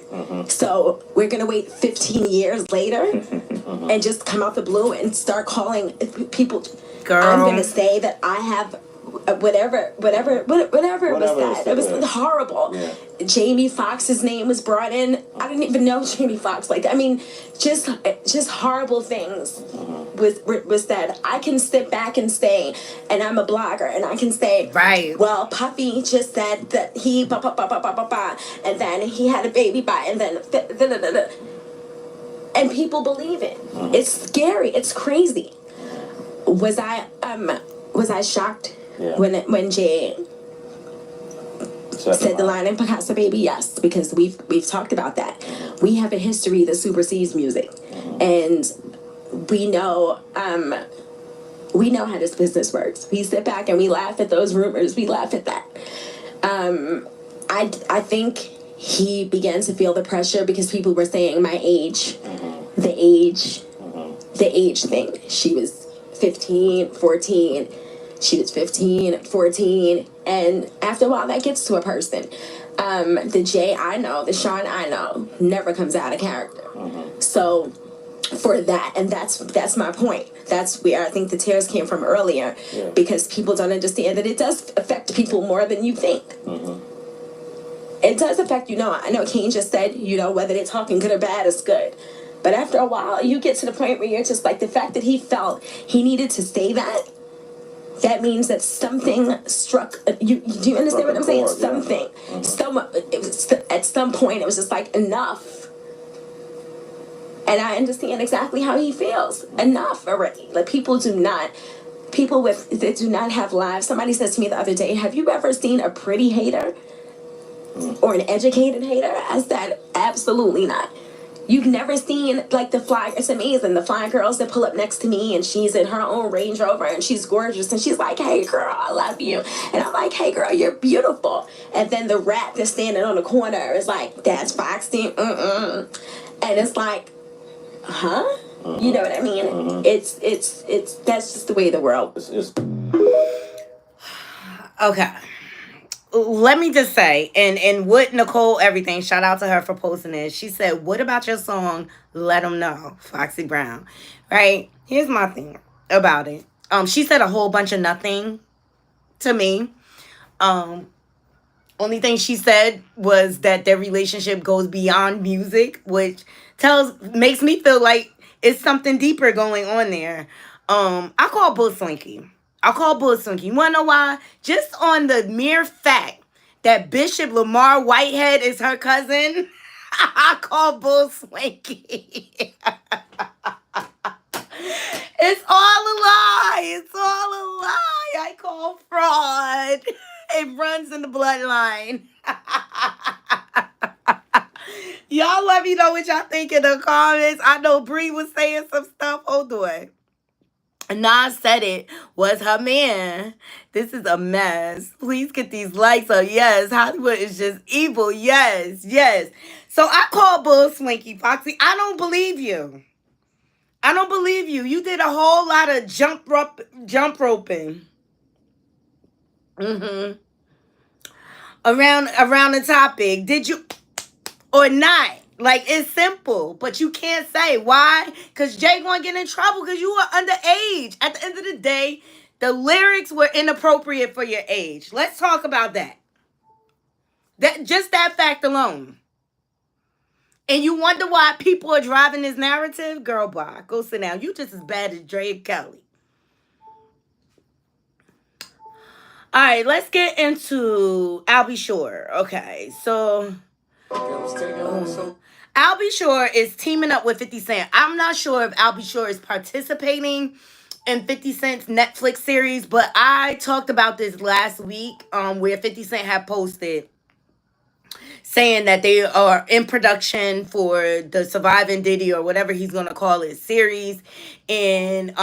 So we're gonna wait 15 years later and just come out the blue and start calling people. Girl. I'm gonna say that I have whatever it was said. It was horrible. Jamie Foxx's name was brought in. I didn't even know Jamie Foxx. Just horrible things was said. I can sit back and say, and I'm a blogger, and I can say, right. Well, Puffy just said that he and then he had a baby by, and then and people believe it. It's scary. It's crazy. Was I shocked when Jay said the line in Picasso Baby? Yes, because we've talked about that. We have a history that supersedes music, and we know how this business works. We sit back and we laugh at those rumors. We laugh at that. I think he began to feel the pressure because people were saying my age, the age thing. She was 15, 14. She was 15, 14. And after a while, that gets to a person. The Jay I know, the Sean I know, never comes out of character. So for that, and that's my point. That's where I think the tears came from earlier, because people don't understand that it does affect people more than you think. It does affect, I know Kane just said, whether they're talking good or bad is good. But after a while, you get to the point where you're just like, the fact that he felt he needed to say that means that something struck. Do you understand what I'm saying? Something. It was, at some point, it was just like, enough. And I understand exactly how he feels. Enough already. Like, people that do not have lives. Somebody says to me the other day, have you ever seen a pretty hater? Or an educated hater? I said, absolutely not. You've never seen, it's amazing, the fly girls that pull up next to me, and she's in her own Range Rover, and she's gorgeous, and she's like, hey, girl, I love you. And I'm like, hey, girl, you're beautiful. And then the rat that's standing on the corner is like, that's Foxy, And it's like, huh? You know what I mean? It's that's just the way the world is. Okay. Let me just say, and what Nicole everything, shout out to her for posting this. She said, what about your song, Let 'Em Know, Foxy Brown? Right? Here's my thing about it. She said a whole bunch of nothing to me. Only thing she said was that their relationship goes beyond music, which makes me feel like it's something deeper going on there. I call Bull Slinky. You want to know why? Just on the mere fact that Bishop Lamar Whitehead is her cousin, I call Bull Slinky. It's all a lie. I call fraud. It runs in the bloodline. Y'all let me know what y'all think in the comments. I know Bree was saying some stuff. Hold on. Nas said it was her man. This is a mess. Please get these likes up. Yes, Hollywood is just evil. Yes, yes. So I called Bull Swinky Foxy. I don't believe you. I don't believe you. You did a whole lot of jump roping. Around the topic. Did you or not? Like, it's simple, but you can't say why. Because Jay gonna get in trouble because you were underage. At the end of the day, the lyrics were inappropriate for your age. Let's talk about that. Just that fact alone. And you wonder why people are driving this narrative? Girl, bye. Go sit down. You just as bad as Dre Kelly. All right, let's get into I'll Be Sure. Okay, so I'll Be Sure is teaming up with 50 Cent. I'm not sure if I'll Be Sure is participating in 50 Cent's Netflix series, but I talked about this last week where 50 Cent had posted saying that they are in production for the Surviving Diddy or whatever he's going to call it series. And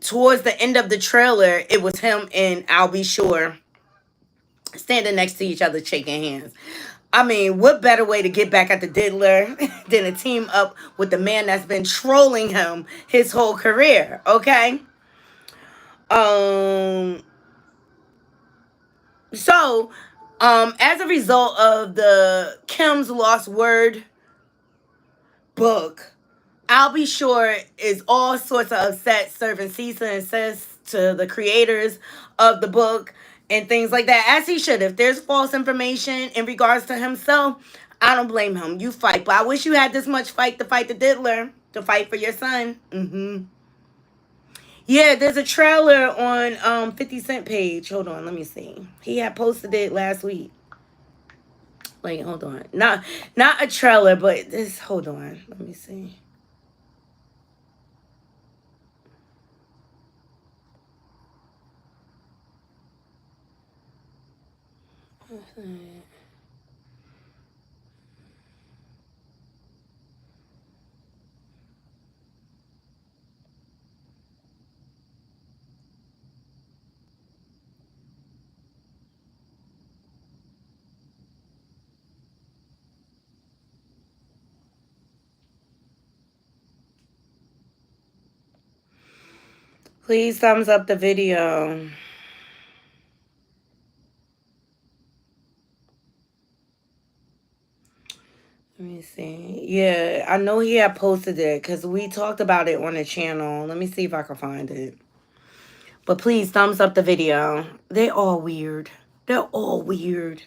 towards the end of the trailer, it was him and I'll Be Sure standing next to each other, shaking hands. I mean, what better way to get back at the diddler than to team up with the man that's been trolling him his whole career, okay? So, as a result of the Kim's Lost Word book, I'll Be Sure is all sorts of upset, serving cease and desist to the creators of the book and things like that, as he should. If there's false information in regards to himself, I don't blame him. You fight. But I wish you had this much fight to fight the diddler, to fight for your son. Yeah, there's a trailer on 50 Cent page. Hold on, let me see. He had posted it last week. Like, hold on. Not a trailer, but this, hold on. Let me see. Please thumbs up the video. Let me see. Yeah, I know he had posted it because we talked about it on the channel. Let me see if I can find it. But please thumbs up the video. They're all weird. They're all weird.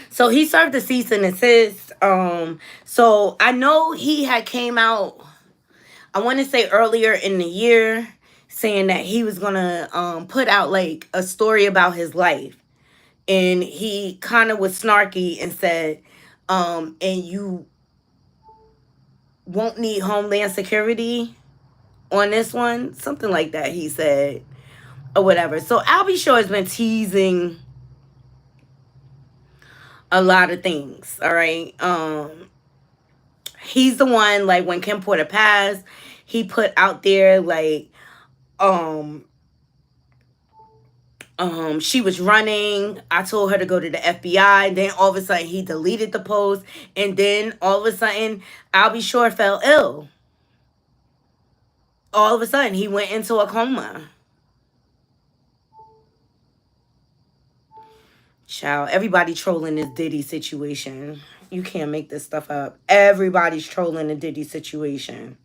So he served the cease and desist. So I know he had came out, I want to say earlier in the year, saying that he was gonna put out like a story about his life. And he kind of was snarky and said, and you won't need Homeland Security on this one. Something like that he said. Or whatever. So I'll Be Sure has been teasing a lot of things. All right. He's the one, like, when Kim Porter passed, he put out there like she was running. I told her to go to the FBI. Then all of a sudden he deleted the post. And then all of a sudden I'll Be Sure fell ill. All of a sudden he went into a coma. Child, everybody trolling this Diddy situation. You can't make this stuff up. Everybody's trolling the Diddy situation.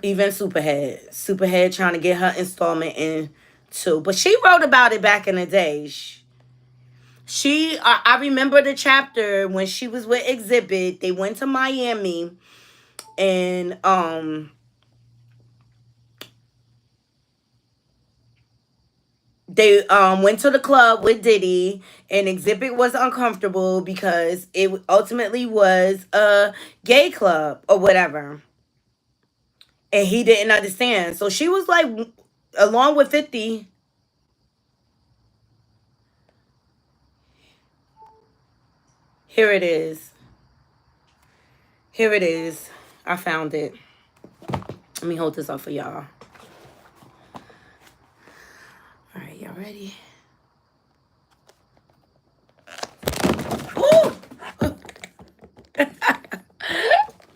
Even Superhead trying to get her installment in too. But she wrote about it back in the day. I remember the chapter when she was with Exhibit. They went to Miami and they went to the club with Diddy, and Exhibit was uncomfortable because it ultimately was a gay club or whatever. And he didn't understand. So she was like, along with 50. Here it is. Here it is. I found it. Let me hold this up for y'all. All right, y'all ready? Ooh!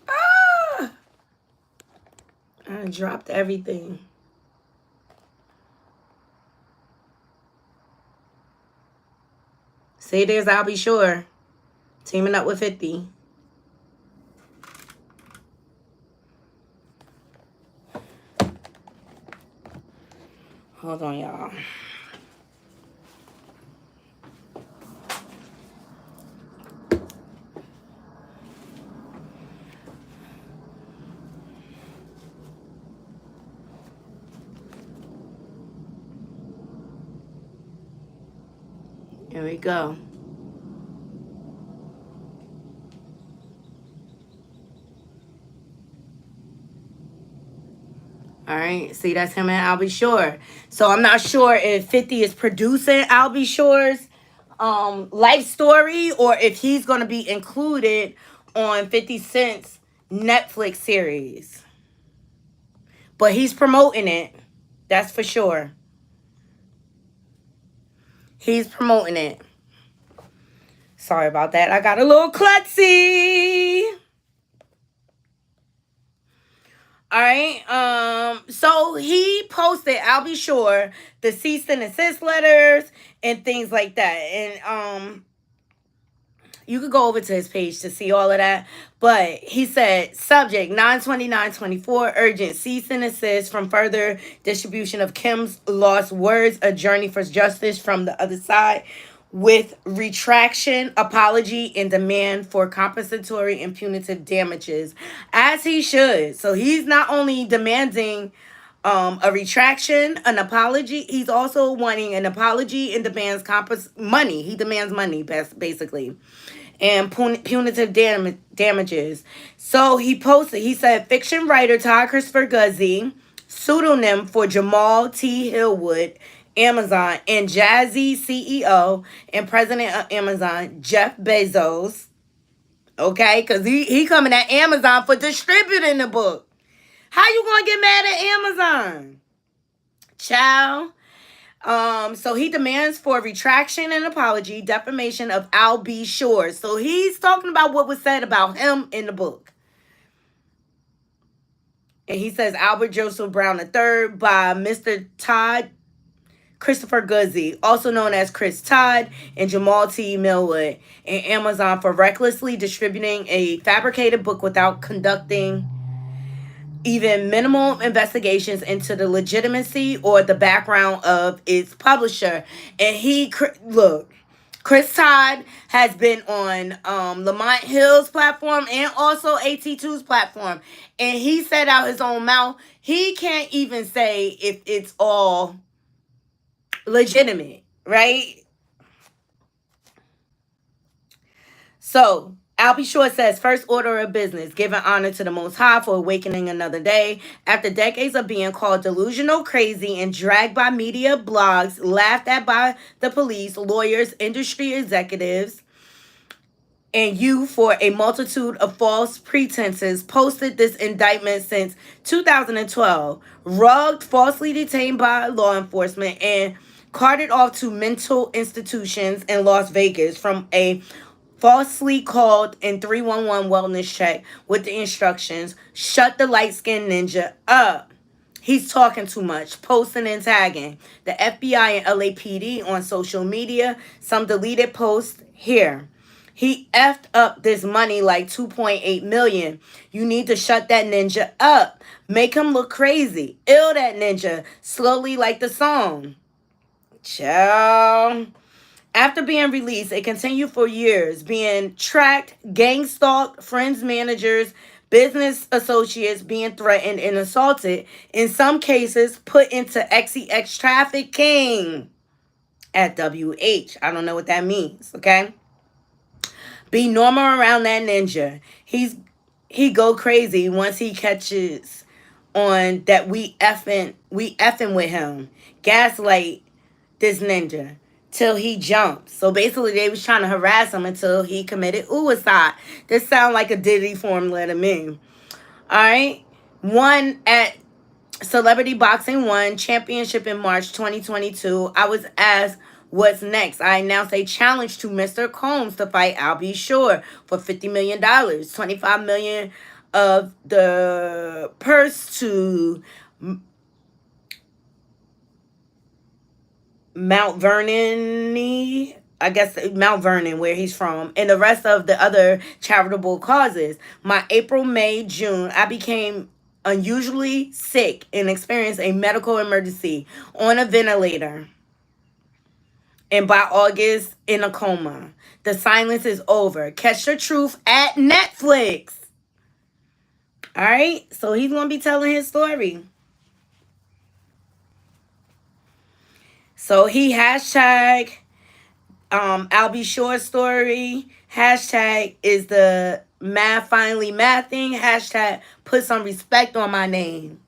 Ah! I dropped everything. See, there's I'll Be Sure. Teaming up with 50. Hold on, y'all. Here we go. All right, see, that's him and I'll Be Sure. So I'm not sure if 50 is producing I'll Be Sure's life story or if he's going to be included on 50 Cent's Netflix series. But he's promoting it. That's for sure. He's promoting it. Sorry about that. I got a little klutzy. All right. So he posted, I'll Be Sure, the cease and desist letters and things like that. And you could go over to his page to see all of that. But he said, subject 9/29/24, urgent cease and desist from further distribution of Kim's lost words, a journey for justice from the other side, with retraction, apology, and demand for compensatory and punitive damages, as he should. So he's not only demanding a retraction, an apology, he's also wanting an apology and demands money. He demands money, basically, and punitive damages. So he posted, he said, fiction writer Todd Christopher Guzzi, pseudonym for Jamal T. Hillwood, Amazon, and Jazzy CEO and president of Amazon, Jeff Bezos. Okay, because he coming at Amazon for distributing the book. How you gonna get mad at Amazon? Child. So he demands for retraction and apology, defamation of I'll Be Sure. So he's talking about what was said about him in the book. And he says Albert Joseph Brown III by Mr. Todd Christopher Guzzi, also known as Chris Todd, and Jamal T. Millwood, and Amazon for recklessly distributing a fabricated book without conducting even minimal investigations into the legitimacy or the background of its publisher. And look, Chris Todd has been on Lamont Hill's platform and also AT2's platform. And he said out his own mouth, he can't even say if it's all legitimate, right? So I'll Be Sure says, first order of business, giving honor to the Most High for awakening another day. After decades of being called delusional, crazy, and dragged by media blogs, laughed at by the police, lawyers, industry executives, and you for a multitude of false pretenses, posted this indictment since 2012, rugged, falsely detained by law enforcement, and carted off to mental institutions in Las Vegas from a falsely called in 311 wellness check with the instructions, shut the light-skinned ninja up. He's talking too much, posting and tagging the FBI and LAPD on social media. Some deleted posts here. He effed up this money like $2.8 million. You need to shut that ninja up. Make him look crazy. Ill that ninja. Slowly like the song. Ciao. After being released, it continued for years, being tracked, gang stalked, friends, managers, business associates being threatened and assaulted. In some cases, put into XEX trafficking at WH. I don't know what that means, okay? Be normal around that ninja. He go crazy once he catches on that we effing with him. Gaslight this ninja till he jumps. So basically they was trying to harass him until he committed suicide. This sound like a Diddy formula to me. Alright. One at Celebrity Boxing won championship in March 2022. I was asked what's next. I announced a challenge to Mr. Combs to fight Albie Shore for $50 million. $25 million of the purse to Mount Vernon, I guess Mount Vernon, where he's from, and the rest of the other charitable causes. My April, May, June, I became unusually sick and experienced a medical emergency on a ventilator. And by August, in a coma. The silence is over. Catch the truth at Netflix. All right, so he's gonna be telling his story. So he hashtag Albie Shore story. Hashtag is the math finally mathing. Hashtag put some respect on my name.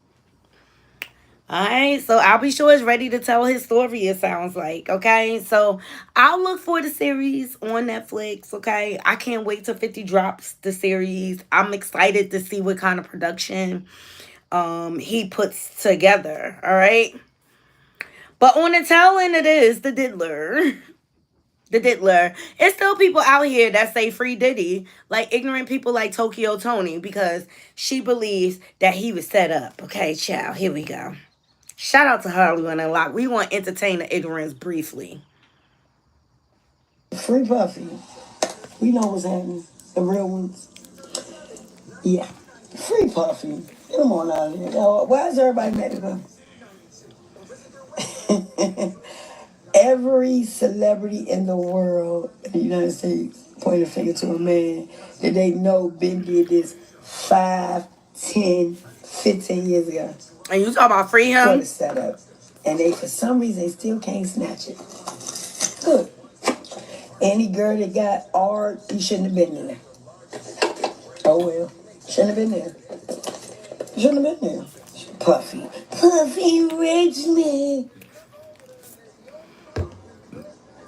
Alright, so Albie Shore is ready to tell his story, it sounds like. Okay, so I'll look for the series on Netflix. Okay, I can't wait till 50 drops the series. I'm excited to see what kind of production he puts together. Alright, but on the tail end of this, the diddler. The diddler. It's still people out here that say free Diddy, like ignorant people like Tokyo Tony, because she believes that he was set up. Okay, child, here we go. Shout out to Hollywood Unlocked. We want to entertain the ignorance briefly. Free Puffy. We know what's happening. The real ones. Yeah. Free Puffy. Get him on out of here. Why is everybody mad at him? Every celebrity in the world, in the United States, point a finger to a man that they know been did this 5, 10, 15 years ago. And you talking about free him? For the setup. And they, for some reason, they still can't snatch it. Good. Any girl that got art, you shouldn't have been there. Oh well. Shouldn't have been there. Shouldn't have been there. Puffy. Puffy Richmond.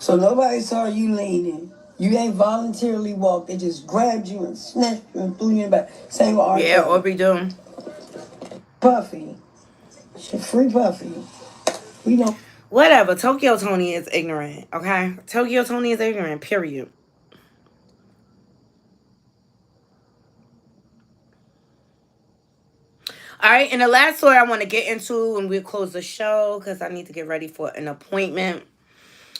So nobody saw you leaning. You ain't voluntarily walked. They just grabbed you and snatched you and threw you in the back. Same with R. Yeah, Aubrey doing. Puffy. Free Puffy. We don't. Whatever. Tokyo Tony is ignorant. Okay? Tokyo Tony is ignorant. Period. All right. And the last story I want to get into, and we'll close the show because I need to get ready for an appointment.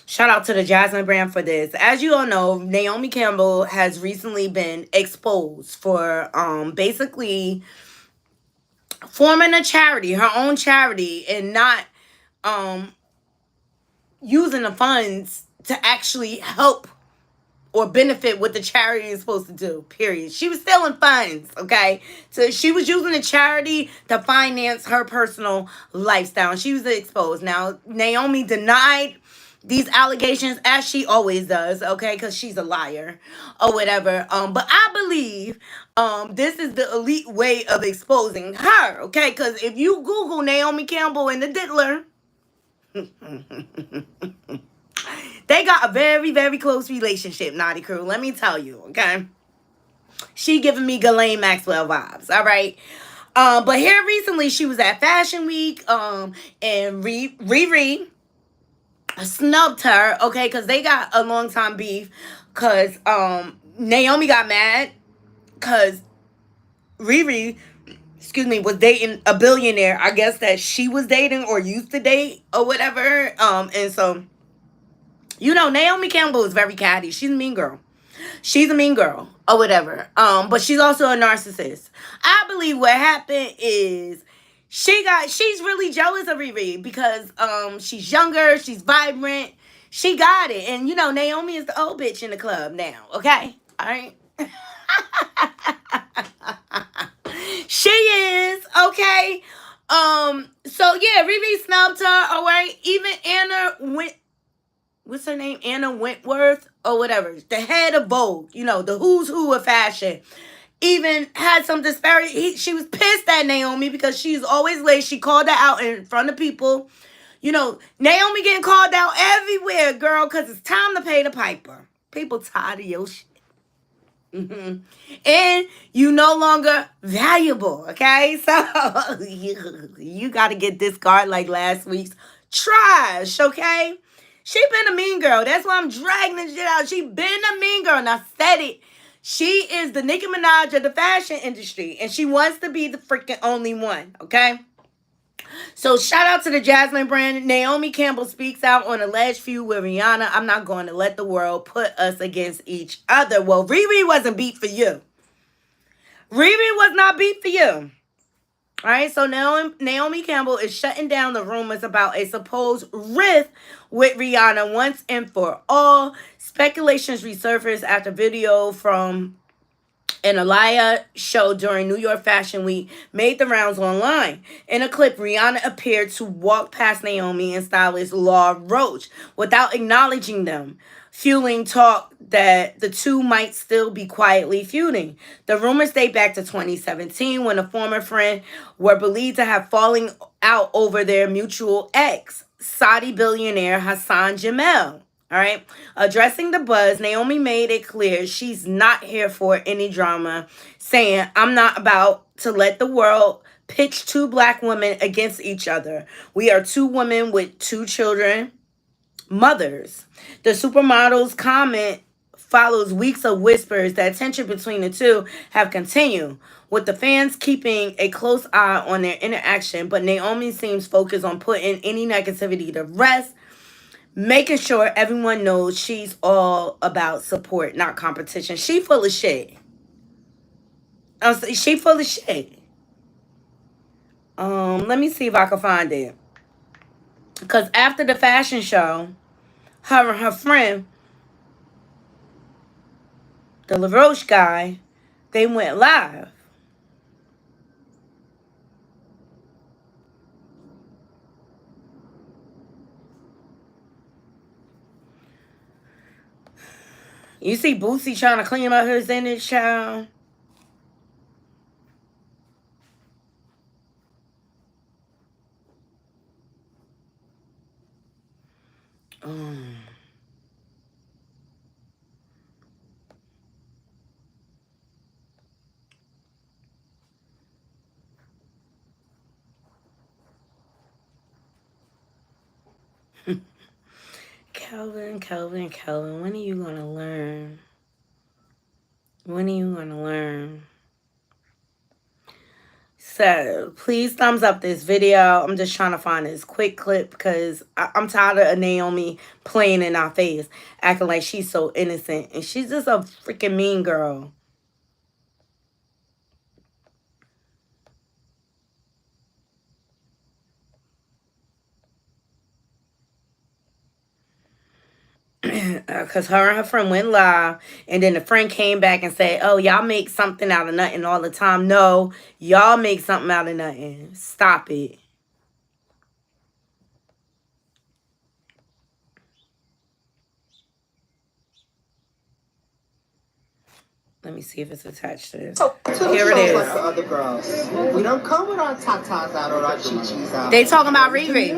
Shout out to the Jasmine brand for this. As you all know, Naomi Campbell has recently been exposed for basically forming a charity, her own charity, and not using the funds to actually help or benefit what the charity is supposed to do, period. She was stealing funds, okay? So she was using the charity to finance her personal lifestyle. She was exposed. Now, Naomi denied these allegations, as she always does, okay? Because she's a liar or whatever. But I believe this is the elite way of exposing her, okay? Because if you Google Naomi Campbell and the diddler, they got a very, very close relationship, Naughty Crew. Let me tell you, okay? She giving me Ghislaine Maxwell vibes, all right? But here recently, she was at Fashion Week, and Riri snubbed her, okay? Because they got a long time beef. Because Naomi got mad because Riri, was dating a billionaire, I guess, that she was dating or used to date or whatever. And so, you know, Naomi Campbell is very catty. She's a mean girl. She's a mean girl or whatever. But she's also a narcissist. I believe what happened is she's really jealous of Riri because she's younger, she's vibrant, she got it. And you know, Naomi is the old bitch in the club now, okay? All right. She is, okay. So yeah, Riri snubbed her, all right. Even what's her name? Anna Wentworth or whatever. The head of Vogue, you know, the who's who of fashion. Even had some disparity. She was pissed at Naomi because she's always late. She called her out in front of people. You know, Naomi getting called out everywhere, girl, because it's time to pay the piper. People tired of your shit. And you no longer valuable, okay? So you got to get discarded like last week's trash, okay? She been a mean girl. That's why I'm dragging this shit out. She been a mean girl, and I said it. She is the Nicki Minaj of the fashion industry, and she wants to be the freaking only one, okay? So shout out to the Jasmine brand. Naomi Campbell speaks out on alleged feud with Rihanna. I'm not going to let the world put us against each other. Well, Riri wasn't beat for you. Riri was not beat for you. All right, so Naomi Campbell is shutting down the rumors about a supposed rift with Rihanna once and for all. Speculations resurfaced after video from an Aliyah show during New York Fashion Week made the rounds online. In a clip, Rihanna appeared to walk past Naomi and stylist Law Roach without acknowledging them, fueling talk that the two might still be quietly feuding. The rumors date back to 2017 when a former friend were believed to have fallen out over their mutual ex, Saudi billionaire Hassan Jamel. All right. Addressing the buzz, Naomi made it clear she's not here for any drama, saying, I'm not about to let the world pitch two black women against each other. We are two women with two children, mothers. The supermodel's comment follows weeks of whispers that tension between the two have continued, with the fans keeping a close eye on their interaction, but Naomi seems focused on putting any negativity to rest, making sure everyone knows she's all about support, not competition. She full of shit. She full of shit. Let me see if I can find it. Because after the fashion show, her and her friend, the LaRoche guy, they went live. You see Boosie trying to clean up his image, child. Kelvin, when are you going to learn? When are you going to learn? So, please thumbs up this video. I'm just trying to find this quick clip because I'm tired of Naomi playing in our face, acting like she's so innocent. And she's just a freaking mean girl. Because her and her friend went live, and then the friend came back and said, oh, y'all make something out of nothing all the time. No, y'all make something out of nothing. Stop it. Let me see if it's attached to this. Here it is. Like the other girls. We don't come with our tatas out or our chi-chis out. They talking about Riri.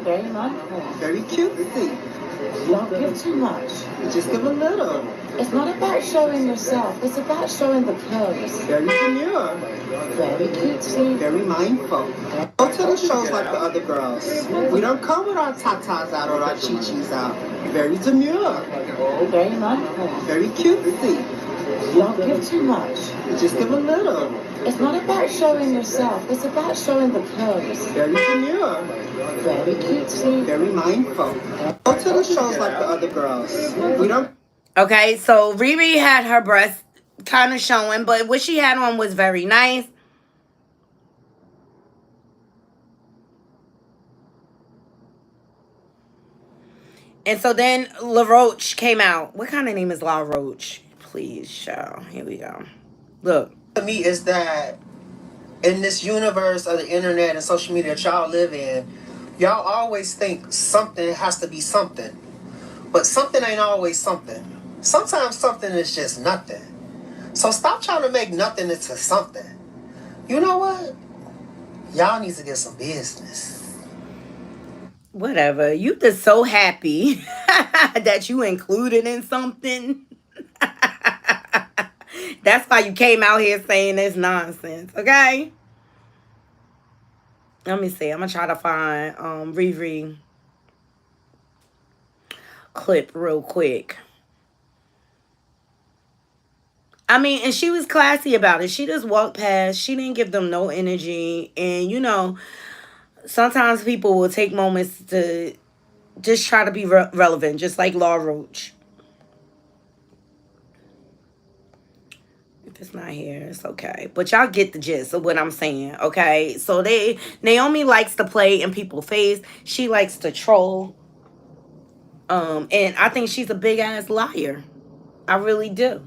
Very mindful. Very cutesy. Don't give too much. You just give a little. It's not about showing yourself. It's about showing the pose. Very demure. Very cutesy. Very mindful. Go to the shows like the other girls. We don't come with our tatas out or our chi-chis out. Very demure. Very mindful. Very cutesy. Don't give too much. You just give a little. It's not about showing yourself. It's about showing the pose. Very demure. Very cutesy. Very mindful. Go to the shows like the other girls. We don't. Okay, so Riri had her breasts kind of showing, but what she had on was very nice. And so then LaRoche came out. What kind of name is LaRoche? Please, show. Here we go. Look. To me is that in this universe of the internet and social media that y'all live in, y'all always think something has to be something. But something ain't always something. Sometimes something is just nothing. So stop trying to make nothing into something. You know what? Y'all need to get some business. Whatever. You just so happy that you included in something. That's why you came out here saying this nonsense, okay? Let me see. I'm gonna try to find Riri clip real quick. I mean, and she was classy about it. She just walked past. She didn't give them no energy. And, you know, sometimes people will take moments to just try to be relevant, just like Law Roach. If it's not here, it's okay. But y'all get the gist of what I'm saying, okay? So Naomi likes to play in people's face. She likes to troll. And I think she's a big-ass liar. I really do.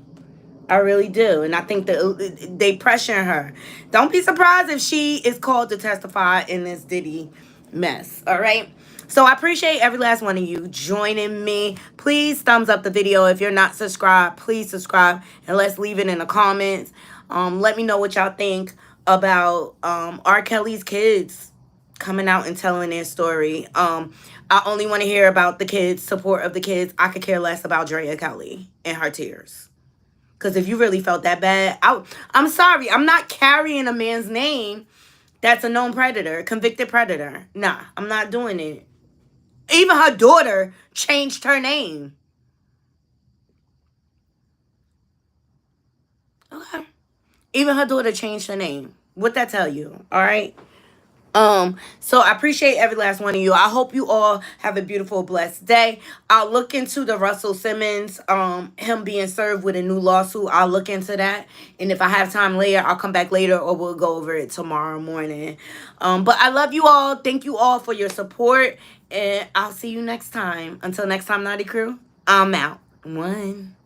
I really do. And I think that they pressure her. Don't be surprised if she is called to testify in this Diddy mess. All right? So I appreciate every last one of you joining me. Please thumbs up the video. If you're not subscribed, please subscribe. And let's leave it in the comments. Let me know what y'all think about R. Kelly's kids coming out and telling their story. I only want to hear about the kids, support of the kids. I could care less about Drea Kelly and her tears. Because if you really felt that bad, I'm sorry. I'm not carrying a man's name that's a known predator, convicted predator. Nah, I'm not doing it. Even her daughter changed her name. Okay. Even her daughter changed her name. What that tell you? All right? So I appreciate every last one of you. I hope you all have a beautiful, blessed day. I'll look into the Russell Simmons, him being served with a new lawsuit. I'll look into that. And if I have time later, I'll come back later or we'll go over it tomorrow morning. But I love you all. Thank you all for your support. And I'll see you next time. Until next time, Knotty Crew, I'm out. 1.